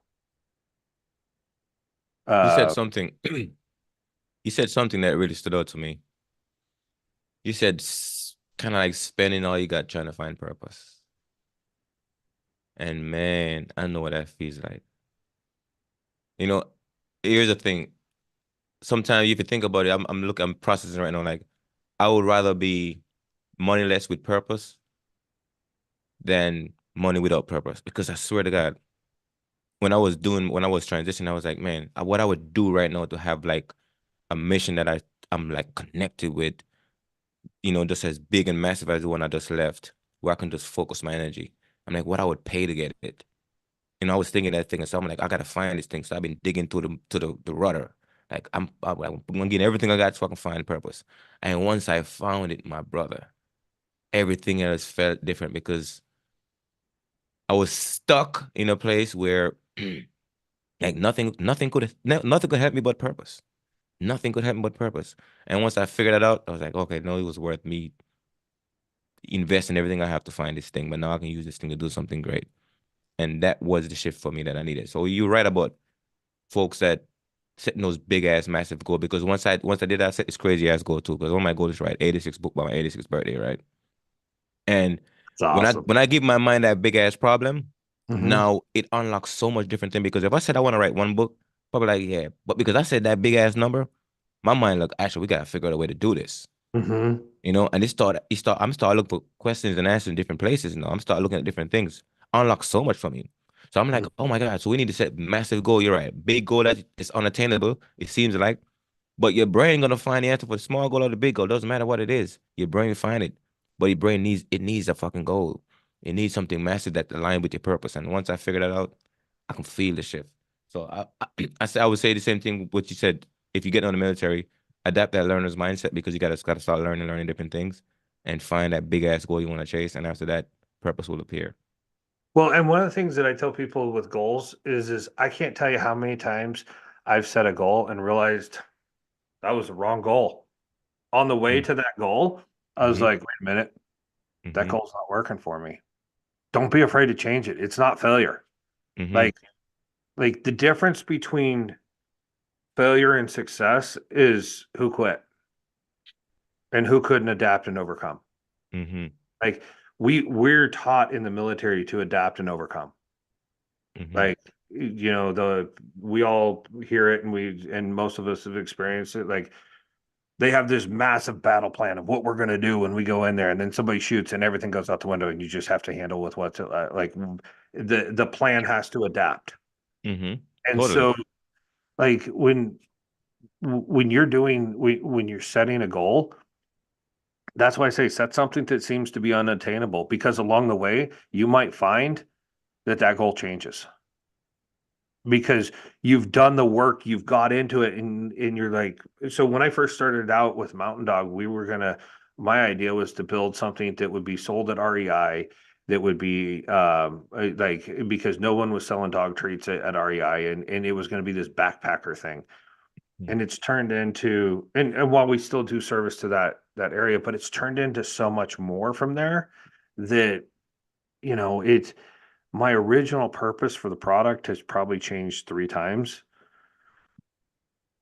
You said Uh, something. You said something that really stood out to me. You said kind of like spending all you got trying to find purpose. And man, I know what that feels like. You know, here's the thing. Sometimes if you think about it, I'm processing right now. Like I would rather be moneyless with purpose than money without purpose. Because I swear to God, when I was transitioning, I was like, man, what I would do right now to have like a mission that I'm like connected with, just as big and massive as the one I just left, where I can just focus my energy. I'm like, what I would pay to get it. I was thinking that thing, and so I'm like, I gotta find this thing. So I've been digging to the rudder. Like I'm gonna get everything I got so I can find purpose. And once I found it, my brother, everything else felt different because I was stuck in a place where like nothing could help me but purpose. Nothing could help me but purpose. And once I figured that out, I was like, okay, no, it was worth me investing everything I have to find this thing. But now I can use this thing to do something great. And that was the shift for me that I needed. So you're right about folks that setting those big ass massive goals because once I did that, I set this crazy ass goal too. Because one of my goals is to write 86 book by my 86th birthday, right? And it's when I awesome. when I give my mind that big ass problem, Hmm. now it unlocks so much different thing. Because if I said I want to write one book, probably like, yeah, but because I said that big ass number, my mind like, actually, we gotta figure out a way to do this. Hmm. And I'm start looking for questions and answers in different places. I'm start looking at different things. unlock so much from you. So I'm like, oh my God, so we need to set massive goal. You're right. Big goal that is unattainable, it seems like. But your brain gonna find the answer for the small goal or the big goal. Doesn't matter what it is. Your brain find it. But your brain needs a fucking goal. It needs something massive that align with your purpose. And once I figure that out, I can feel the shift. So I would say the same thing what you said. If you get on the military, adapt that learner's mindset because you gotta start learning different things and find that big ass goal you want to chase. And after that, purpose will appear. Well, and one of the things that I tell people with goals is I can't tell you how many times I've set a goal and realized that was the wrong goal. On the way to that goal, I was Mm-hmm. like, wait a minute, that Mm-hmm. goal's not working for me. Don't be afraid to change it. It's not failure. Mm-hmm. Like like the difference between failure and success is who quit and who couldn't adapt and overcome. Mm-hmm. Like we're taught in the military to adapt and overcome. Mm-hmm. Like the we all hear it and most of us have experienced it. Like they have this massive battle plan of what we're going to do when we go in there, and then somebody shoots and everything goes out the window, and you just have to handle with what's like the plan has to adapt. Mm-hmm. And Totally. so like when you're when you're setting a goal, that's why I say set something that seems to be unattainable because along the way you might find that goal changes because you've done the work, you've got into it, and you're like, so when I first started out with Mountain Dog, my idea was to build something that would be sold at REI, that would be like because no one was selling dog treats at REI, and it was going to be this backpacker thing, and it's turned into, and while we still do service to that area, but it's turned into so much more from there that it's my original purpose for the product has probably changed 3 times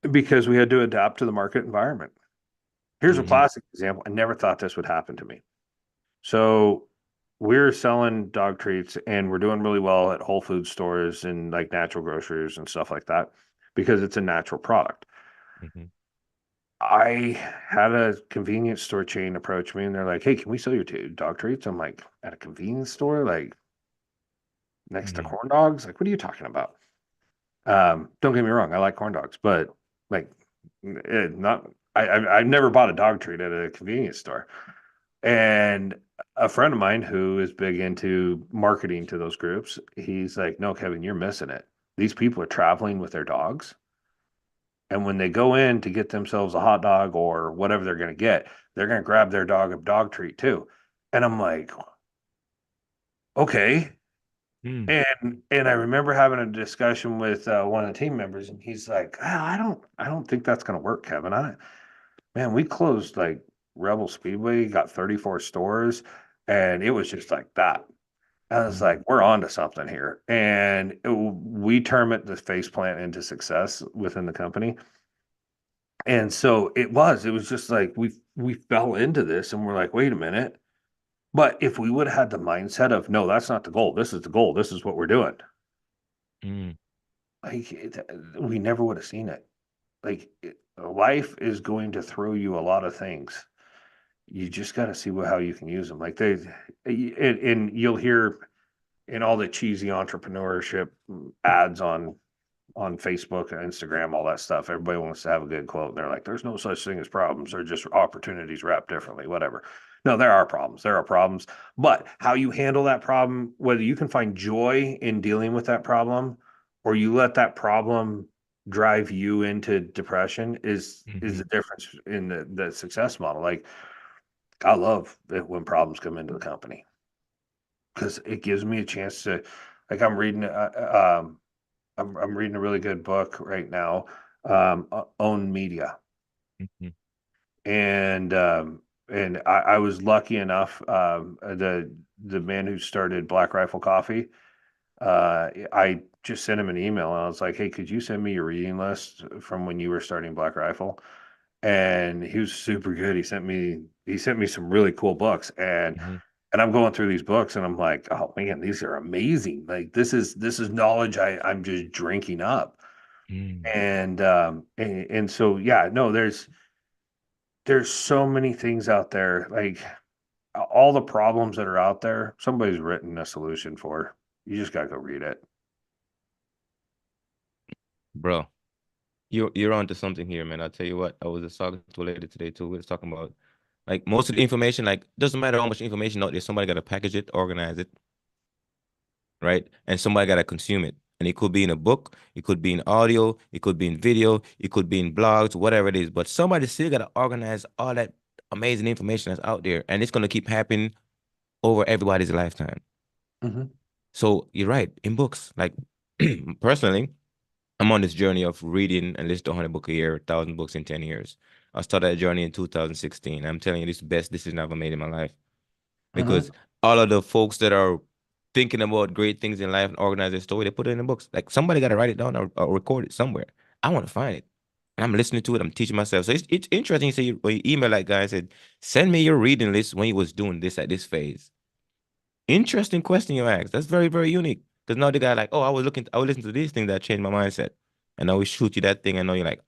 because we had to adapt to the market environment. Here's a Mm-hmm. classic example. I never thought this would happen to me. So we're selling dog treats and we're doing really well at Whole Food stores and like natural groceries and stuff like that because it's a natural product. Mm-hmm. I had a convenience store chain approach me and they're like, hey, can we sell your dog treats? I'm like, at a convenience store, like next to Mm-hmm. corn dogs? Like, what are you talking about? Don't get me wrong, I like corn dogs, but like, not. I've never bought a dog treat at a convenience store. And a friend of mine who is big into marketing to those groups, he's like, "No, Kevin, you're missing it. These people are traveling with their dogs, and when they go in to get themselves a hot dog or whatever they're going to get, they're going to grab their dog a dog treat too." And I'm like, "Okay." And I remember having a discussion with one of the team members, and he's like, I don't think that's going to work, Kevin. Man, we closed like Rebel Speedway, got 34 stores, and it was just like that. I was Mm-hmm. like, we're on to something here, and we term it the face plant into success within the company. And so it was just like we fell into this, and we're like, wait a minute. But if we would have had the mindset of, no, that's not the goal. This is the goal. This is what we're doing. Mm-hmm. Like we never would have seen it. Like life is going to throw you a lot of things. You just got to see how you can use them. Like and you'll hear in all the cheesy entrepreneurship ads on Facebook and Instagram, all that stuff. Everybody wants to have a good quote. And they're like, "There's no such thing as problems. They're just opportunities wrapped differently." Whatever. No, there are problems. There are problems. But how you handle that problem, whether you can find joy in dealing with that problem, or you let that problem drive you into depression, is Mm-hmm. the difference in the success model. Like I love it when problems come into the company because it gives me a chance to, like, I'm reading a really good book right now, Own Media, Mm-hmm. and I was lucky enough, the man who started Black Rifle Coffee, I just sent him an email and I was like, hey, could you send me your reading list from when you were starting Black Rifle? And he was super good. He sent me some really cool books, Mm-hmm. and I'm going through these books and I'm like, oh man, these are amazing. Like this is knowledge I'm just drinking up. And so yeah, no, there's so many things out there. Like all the problems that are out there, somebody's written a solution for. You just gotta go read it. Bro, you're onto something here, man. I'll tell you what. I was just talking to a lady today too. We was talking about like most of the information, like doesn't matter how much information out there, somebody gotta package it, organize it, right? And somebody gotta consume it. And it could be in a book, it could be in audio, it could be in video, it could be in blogs, whatever it is. But somebody still gotta organize all that amazing information that's out there. And it's gonna keep happening over everybody's lifetime. Mhm. So you're right, in books. Like personally, I'm on this journey of reading at least 100 books a year, 1,000 books in 10 years. I started that journey in 2016. I'm telling you, this is the best decision I've ever made in my life Mhm. because all of the folks that are thinking about great things in life and organize their story, they put it in the books. Like somebody got to write it down or record it somewhere. I want to find it. And I'm listening to it. I'm teaching myself. So it's interesting. So when you email that guy and said, send me your reading list when you was doing this at this phase. Interesting question you asked. That's very, very unique. Because now the guy like, oh, I was listening to this thing that changed my mindset. And now we shoot you that thing, and now you're like,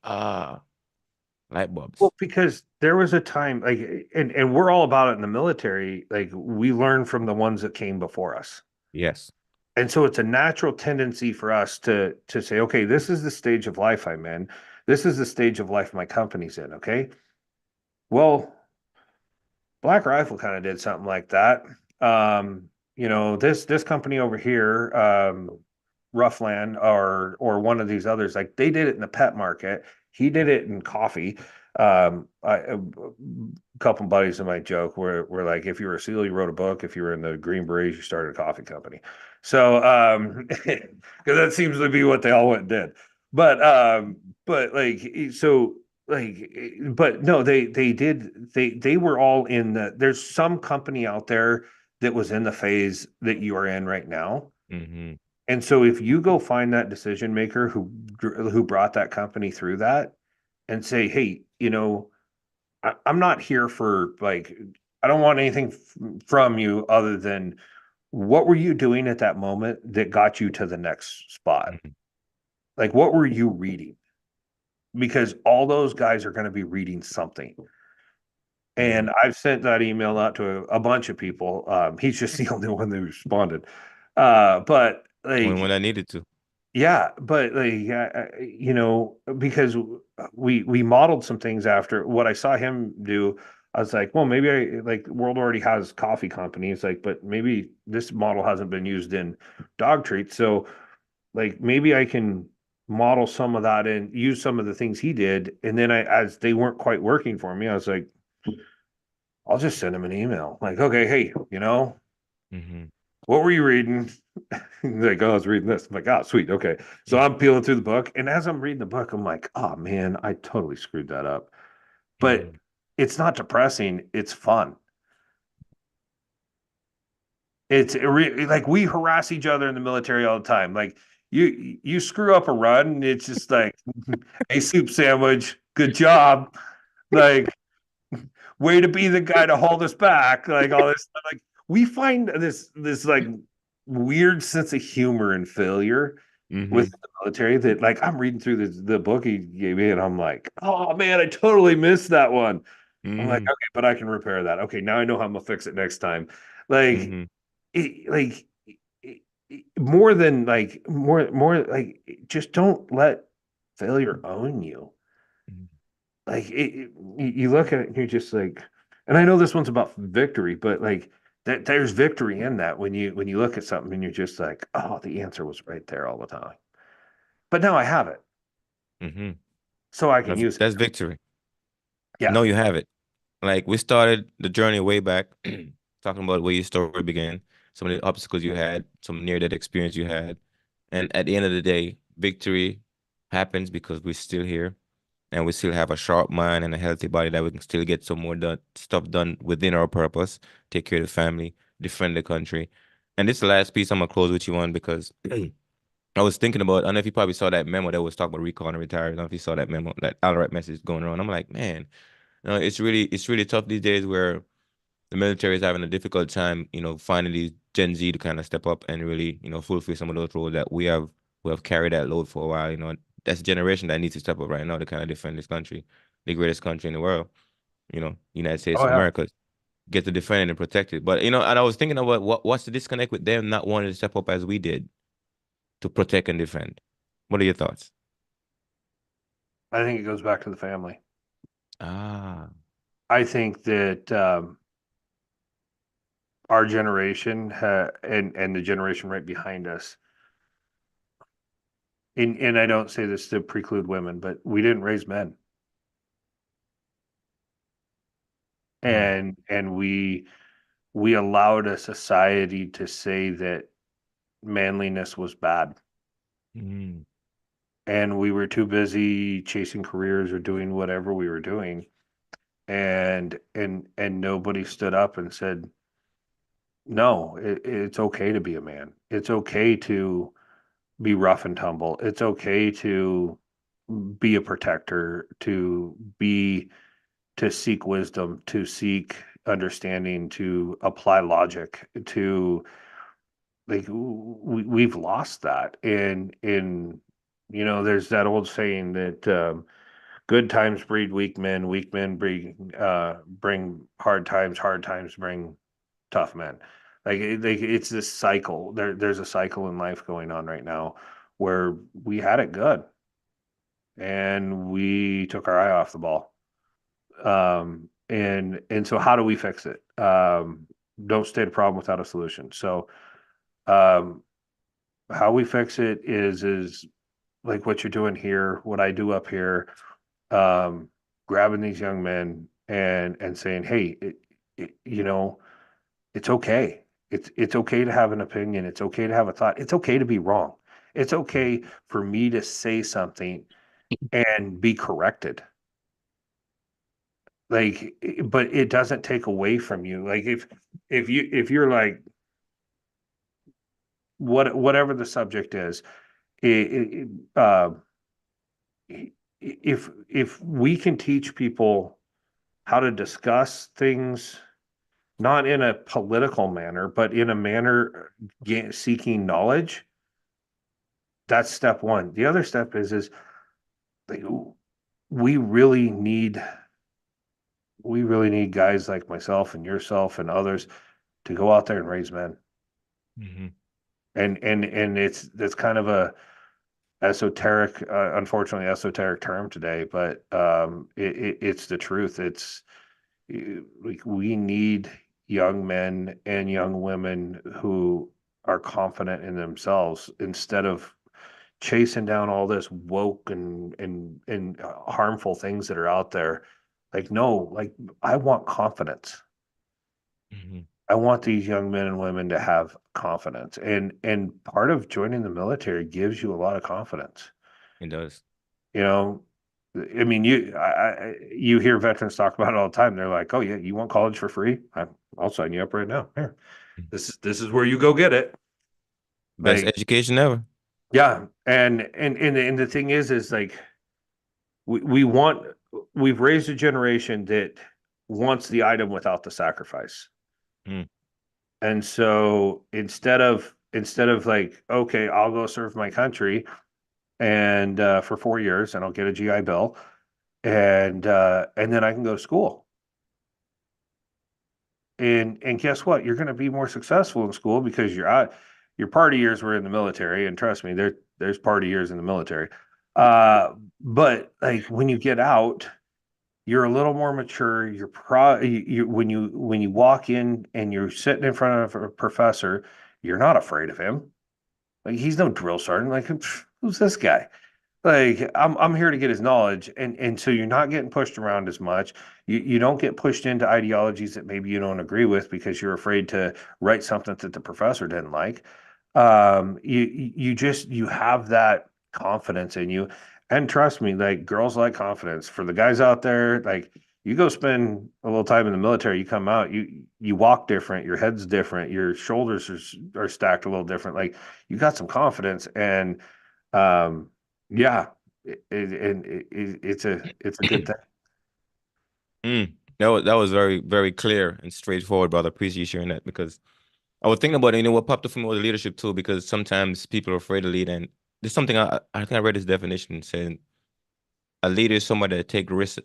light bulbs. Well, because there was a time like, and we're all about it in the military. Like we learn from the ones that came before us. Yes. And so it's a natural tendency for us to say, okay, this is the stage of life I'm in. This is the stage of life my company's in. Okay. Well, Black Rifle kind of did something like that. This company over here, Roughland or one of these others, like they did it in the pet market. He did it in coffee. A couple buddies of my joke were like, if you were a SEAL, you wrote a book. If you were in the Green Berets, you started a coffee company. So, because that seems to be what they all went and did. But, but like, so like, but no, they were all in there's some company out there that was in the phase that you are in right now. Mm-hmm. And so if you go find that decision maker who brought that company through that and say, hey, I'm not here for like, I don't want anything from you other than what were you doing at that moment that got you to the next spot? Mm-hmm. Like, what were you reading? Because all those guys are going to be reading something. Mm-hmm. And I've sent that email out to a bunch of people. He's just the only one that responded. But When like, I needed to. yeah, but like, because we modeled some things after what I saw him do. I was like, well, maybe I like the world already has coffee companies, like, but maybe this model hasn't been used in dog treats. So like maybe I can model some of that and use some of the things he did. And then as they weren't quite working for me, I was like, I'll just send him an email. Like, okay, hey, Mm-hmm. what were you reading? Like, oh, I was reading this. I'm like, oh, sweet. Okay. So I'm peeling through the book. And as I'm reading the book, I'm like, oh man, I totally screwed that up. But Mm-hmm. it's not depressing, it's fun. Like we harass each other in the military all the time. Like you screw up a run, it's just like a soup sandwich, good job. Like way to be the guy to hold us back, like all this stuff. Like we find this like weird sense of humor and failure with Mm-hmm. the military that like I'm reading through the book he gave me and I'm like, oh man, I totally missed that one. I'm like, Mm-hmm. okay, but I can repair that. Okay, now I know how I'm gonna fix it next time. Like Mm-hmm. more than like more like just don't let failure own you. Like you look at it and you're just like, and I know this one's about victory, but like that there's victory in that when you look at something and you're just like, oh, the answer was right there all the time. But now I have it, Mm-hmm. so I can use it. That's victory. Yeah. No, you have it. Like we started the journey way back, talking about where your story began, some of the obstacles you had, some near-death experience you had. And at the end of the day, victory happens because we're still here and we still have a sharp mind and a healthy body that we can still get some more stuff done within our purpose, take care of the family, defend the country. And this last piece I'm gonna close with you on because I was thinking about, I don't know if you probably saw that memo that was talking about recall and retire. I don't know if you saw that memo, that alert message going around. I'm like, man, it's really tough these days where the military is having a difficult time, finding these Gen Z to kind of step up and really, fulfill some of those roles that we have carried that load for a while. That's a generation that needs to step up right now to kind of defend this country, the greatest country in the world, United States Oh of yeah. America. get to defend and protect it. But and I was thinking about what's the disconnect with them not wanting to step up as we did to protect and defend. What are your thoughts? I think it goes back to the family. Ah. I think that our generation and the generation right behind us, and I don't say this to preclude women, but we didn't raise men, Mm. and we allowed a society to say that manliness was bad, Mm. and we were too busy chasing careers or doing whatever we were doing, and nobody stood up and said, no, it's okay to be a man. It's okay to be rough and tumble. It's okay to be a protector, to seek wisdom, to seek understanding, to apply logic, to like we've lost that. And in there's that old saying that good times breed weak men bring hard times bring tough men. It's this cycle. There's a cycle in life going on right now where we had it good and we took our eye off the ball. And so how do we fix it? Don't state a problem without a solution. So um, how we fix it is like what you're doing here, what I do up here, um, grabbing these young men and saying, hey, it's okay. It's okay to have an opinion. It's okay to have a thought. It's okay to be wrong. It's okay for me to say something and be corrected. But it doesn't take away from you. Like if you're like whatever the subject is, if we can teach people how to discuss things not in a political manner, but in a manner seeking knowledge, that's step one. The other step is like, we really need we really need guys like myself and yourself and others to go out there and raise men. Hmm. And that's kind of a esoteric, unfortunately esoteric term today, but it's the truth. Like we need young men and young women who are confident in themselves instead of chasing down all this woke and harmful things that are out there. Like, no, like I want confidence. Hmm. I want these young men and women to have confidence. And part of joining the military gives you a lot of confidence. It does. You know, I mean, you hear veterans talk about it all the time. They're like, "Oh yeah, you want college for free? I'll sign you up right now. Here, this is where you go get it." Best Like, education ever. yeah, and the thing is like we want we've raised a generation that wants the item without the sacrifice. Mm. And so instead of like, okay, I'll go serve my country and for 4 years and I'll get a GI Bill and then I can go to school. And guess what? You're going to be more successful in school because your party years were in the military, and trust me, there's party years in the military. But like when you get out, you're a little more mature. When you walk in and you're sitting in front of a professor, you're not afraid of him. Like he's no drill sergeant. Like who's this guy? Like I'm here to get his knowledge, and so you're not getting pushed around as much. You don't get pushed into ideologies that maybe you don't agree with because you're afraid to write something that the professor didn't like. You have that confidence in you, and trust me, like girls like confidence. For the guys out there, like you go spend a little time in the military, you come out, you walk different, your head's different, your shoulders are stacked a little different. Like you got some confidence, and um, yeah, it's a good thing. Mm. That was very, very clear and straightforward, brother. Appreciate you sharing that because I was thinking about it, what popped up for me was leadership too, because sometimes people are afraid to lead. And there's something I think I read this definition saying a leader is somebody that take risk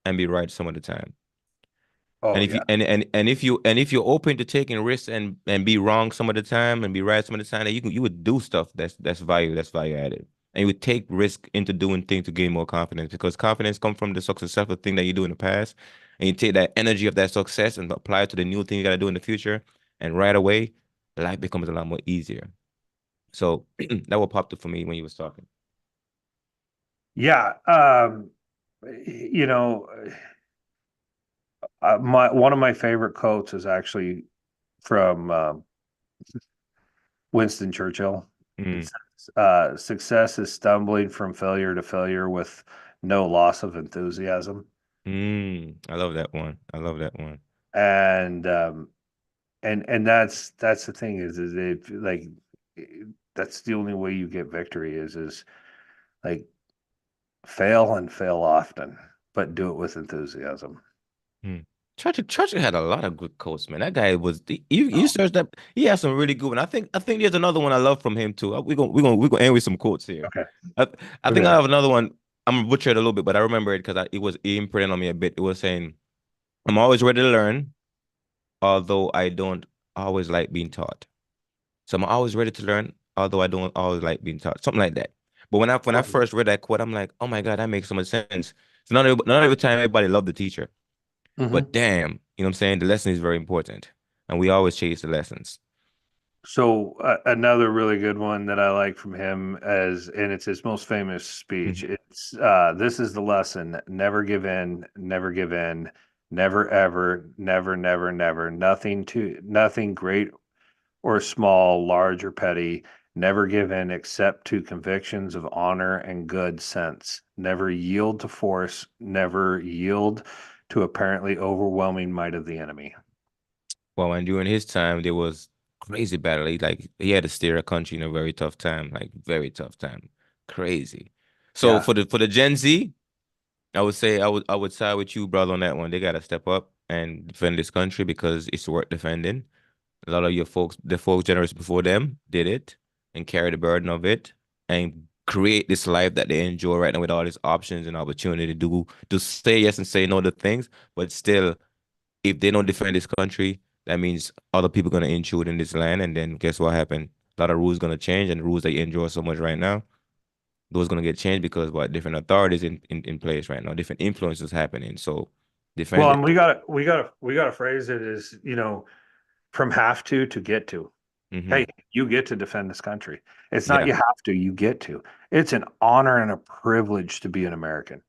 and be right some of the time. Oh And if you yeah. and if you're open to taking risks and be wrong some of the time and be right some of the time, then you would do stuff that's value added. And you would take risk into doing things to gain more confidence because confidence comes from the successful thing that you do in the past. And you take that energy of that success and apply it to the new thing you gotta do in the future. And right away, life becomes a lot more easier. So that what popped up for me when you was talking. Yeah. You know, my one of my favorite quotes is actually from Winston Churchill. It Mm, says, "Success is stumbling from failure to failure with no loss of enthusiasm." I love that one. I love that one. And that's the thing is it like that's the only way you get victory is like fail and fail often, but do it with enthusiasm. Hmm. Churchill had a lot of good quotes, man. That guy was you searched up. He has some really good one. I think there's another one I love from him too. We're gonna end with some quotes here. Okay. I I think I Okay. have another one. I'm gonna butcher it a little bit, but I remember it because it imprinted on me a bit. It was saying, "I'm always ready to learn, although I don't always like being taught." So I'm always ready to learn, although I don't always like being taught. Something like that. But when I first read that quote, I'm like, oh my God, that makes so much sense. So not every time everybody loved the teacher. Hmm. But damn, you know what I'm saying? The lesson is very important. And we always chase the lessons. So another really good one that I like from him as, and it's his most famous speech. Mhm. It's this is the lesson: never give in, never give in, never ever, never, never, never, nothing great or small, large or petty. Never give in except to convictions of honor and good sense. Never yield to force. Never yield to apparently overwhelming might of the enemy. Well, and during his time, there was crazy battle. He had to steer a country in a very tough time, like very tough time. Crazy. So Yeah. for the Gen Z, I would say I would side with you, brother, on that one. They gotta step up and defend this country because it's worth defending. A lot of your folks, the folks generation before them, did it and carried the burden of it and create this life that they enjoy right now with all these options and opportunity to say yes and say no to things. But still, if they don't defend this country, that means other people gonna intrude in this land, and then guess what happened? A lot of rules gonna change, and the rules that you enjoy so much right now, those gonna get changed because what different authorities in place right now, different influences happening. So defend Well, and it. we gotta phrase it as, from have to get to. Hmm. Hey, you get to defend this country. It's not Yeah. you have to, you get to. It's an honor and a privilege to be an American.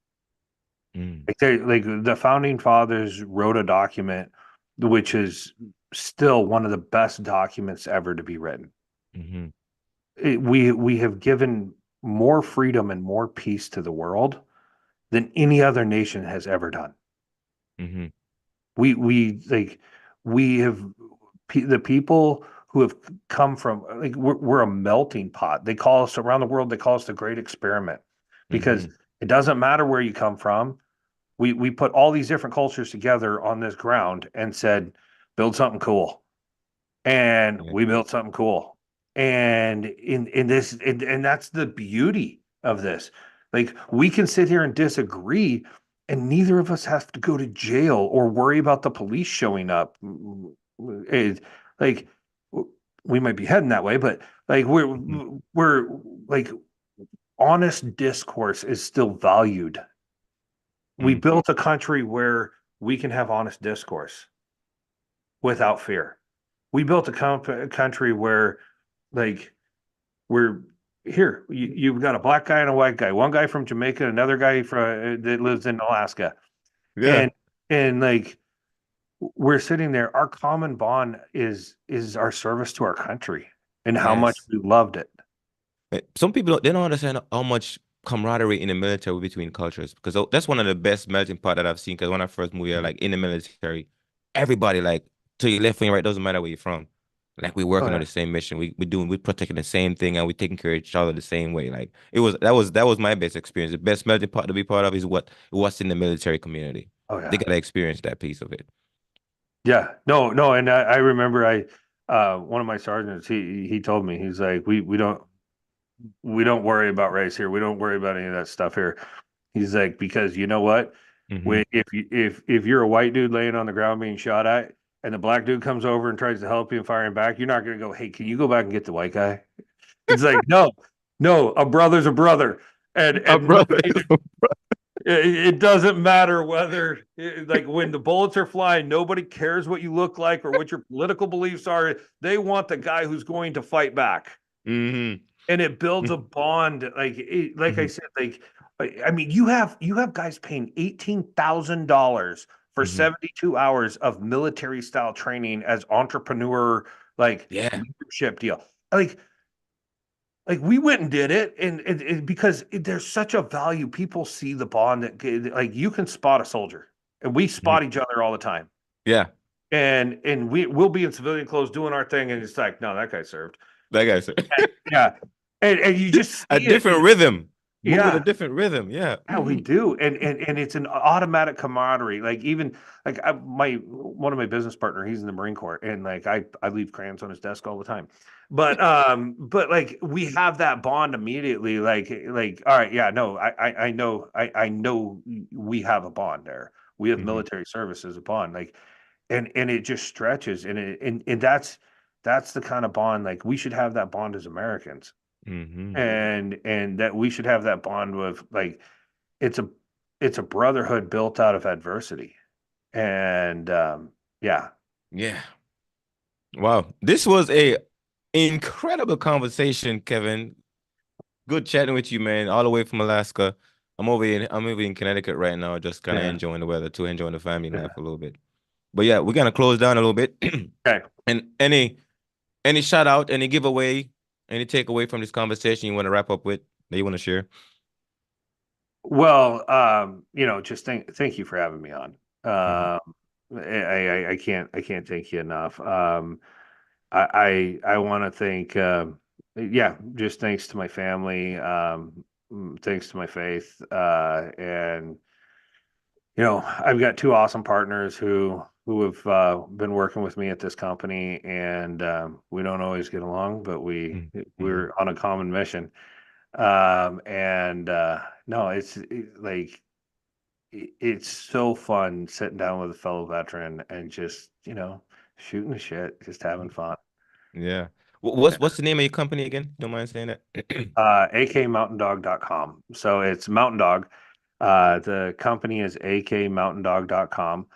Mm. Like the founding fathers wrote a document which is still one of the best documents ever to be written. Hmm. We have given more freedom and more peace to the world than any other nation has ever done. Hmm. We we have the people who have come from, like, we're a melting pot. They call us around the world. They call us the Great Experiment because Hmm. it doesn't matter where you come from. We put all these different cultures together on this ground and said, build something cool, and Yeah. we built something cool. And in this, and that's the beauty of this. Like, we can sit here and disagree, and neither of us have to go to jail or worry about the police showing up. It, like, we might be heading that way, but like Hmm. we're like, honest discourse is still valued. We Mm. built a country where we can have honest discourse without fear. We built a country where, like, we're here. You've got a black guy and a white guy, one guy from Jamaica, another guy from that lives in Alaska, Yeah. and like, we're sitting there. Our common bond is our service to our country and how much Yes. we loved it. Some people they don't understand how much camaraderie in the military between cultures because that's one of the best melting pot that I've seen. Because when I first moved here, like in the military, everybody like to your left and your right doesn't matter where you're from. Like we're Oh working on yeah. the same mission. We're protecting the same thing and we're taking care of each other the same way. Like that was my best experience. The best melting pot to be part of is what's in the military community. Oh They yeah. gotta experience that piece of it. Yeah. No, no, and I remember one of my sergeants, he told me, he's like, we don't worry about race here. We don't worry about any of that stuff here. He's like, because you know what? Mm-hmm. If you're a white dude laying on the ground being shot at, and the black dude comes over and tries to help you and firing back, you're not going to go, "Hey, can you go back and get the white guy?" It's like, no, no, a brother's a brother, My and brother. it doesn't matter whether like when the bullets are flying, nobody cares what you look like or what your political beliefs are. They want the guy who's going to fight back, Mm-hmm. and it builds a bond. Like I Mm-hmm. said, I mean, you have guys paying $18,000 for Mm-hmm. 72 hours of military style training as entrepreneur Yeah. leadership deal. Like we went and did it, and because there's such a value, people see the bond that like you can spot a soldier, and we Mhm. spot each other all the time, Yeah. and we'll be in civilian clothes doing our thing, and it's like, no, that guy served. That guy said Yeah, and you just a see it. different rhythm. Move with a Yeah, different rhythm. Yeah. yeah, we do, and it's an automatic camaraderie. Like even like my one of my business partner, he's in the Marine Corps, and like I leave crayons on his desk all the time. But like we have that bond immediately. Like all right, yeah, no, I know we have a bond there. We have Mm-hmm. military service as a bond, like, and it just stretches, and that's the kind of bond like we should have that bond as Americans, Mm-hmm. and that we should have that bond with like it's a it's a brotherhood built out of adversity. And yeah. Yeah. Wow. This was a incredible conversation, Kevin. Good chatting with you, man. All the way from Alaska. I'm over in Connecticut right now, just kind of Yeah. enjoying the weather too, enjoying the family life Yeah. a little bit. But yeah, we're gonna close down a little bit. Okay. And any shout out, any giveaway, any takeaway from this conversation you want to wrap up with that you want to share? Well, just thank you for having me on. Hmm. I can't thank you enough. I want to thank, yeah, just thanks to my family, thanks to my faith, and I've got two awesome partners who have been working with me at this company, and we don't always get along, but Hmm. we're on a common mission. And no, like it's so fun sitting down with a fellow veteran and just shooting the shit, just having fun. Yeah. What's the name of your company again? Don't mind saying that. akmountaindog.com. So it's Mountain Dog. The company is akmountaindog.com.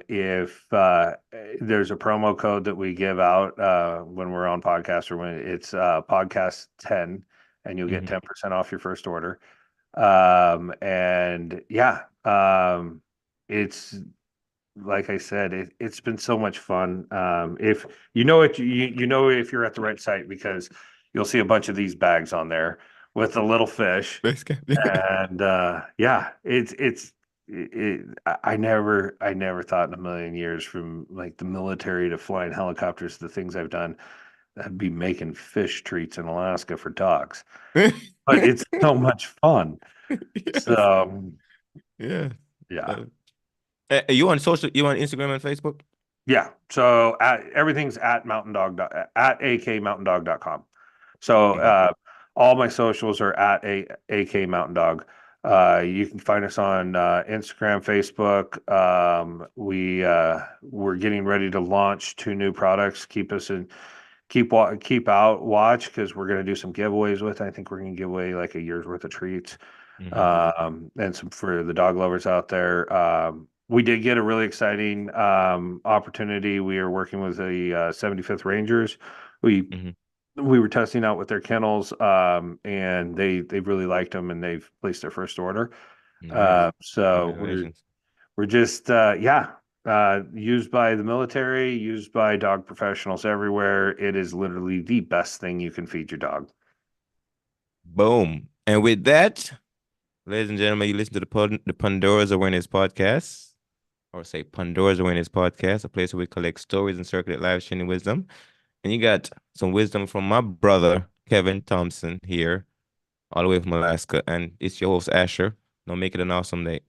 If there's a promo code that we give out when we're on podcast, or when it's podcast 10, and you'll get Hmm. 10% off your first order. And yeah, it's like I said, it's been so much fun. If you know it, you know if you're at the right site, because you'll see a bunch of these bags on there with the little fish. And yeah, I never thought in a million years, from like the military to flying helicopters, the things I've done, I'd be making fish treats in Alaska for dogs. But it's so much fun. Yes. So Yeah. yeah. Uh, you on social? You on Instagram and Facebook? Yeah. So everything's at at akmountaindog.com. So Okay. all my socials are at AK Mountain Dog. You can find us on Instagram, Facebook. We're getting ready to launch two new products. Keep out watch, because we're going to do some giveaways with. I think we're going to give away like a year's worth of treats, Hmm. and some for the dog lovers out there. We did get a really exciting opportunity. We are working with the 75th Rangers. We Hmm. we were testing out with their kennels, and they really liked them, and they've placed their first order. Nice. So Congratulations. we're just yeah, used by the military, used by dog professionals everywhere. It is literally the best thing you can feed your dog. Boom. And with that, ladies and gentlemen, you listen to the Pandora's Awareness podcast, or say Pandora's Awareness podcast, a place where we collect stories and circulate life sharing wisdom. And you got some wisdom from my brother, Kevin Thompson, here, all the way from Alaska. And it's your host, Asher. Don't make it an awesome day.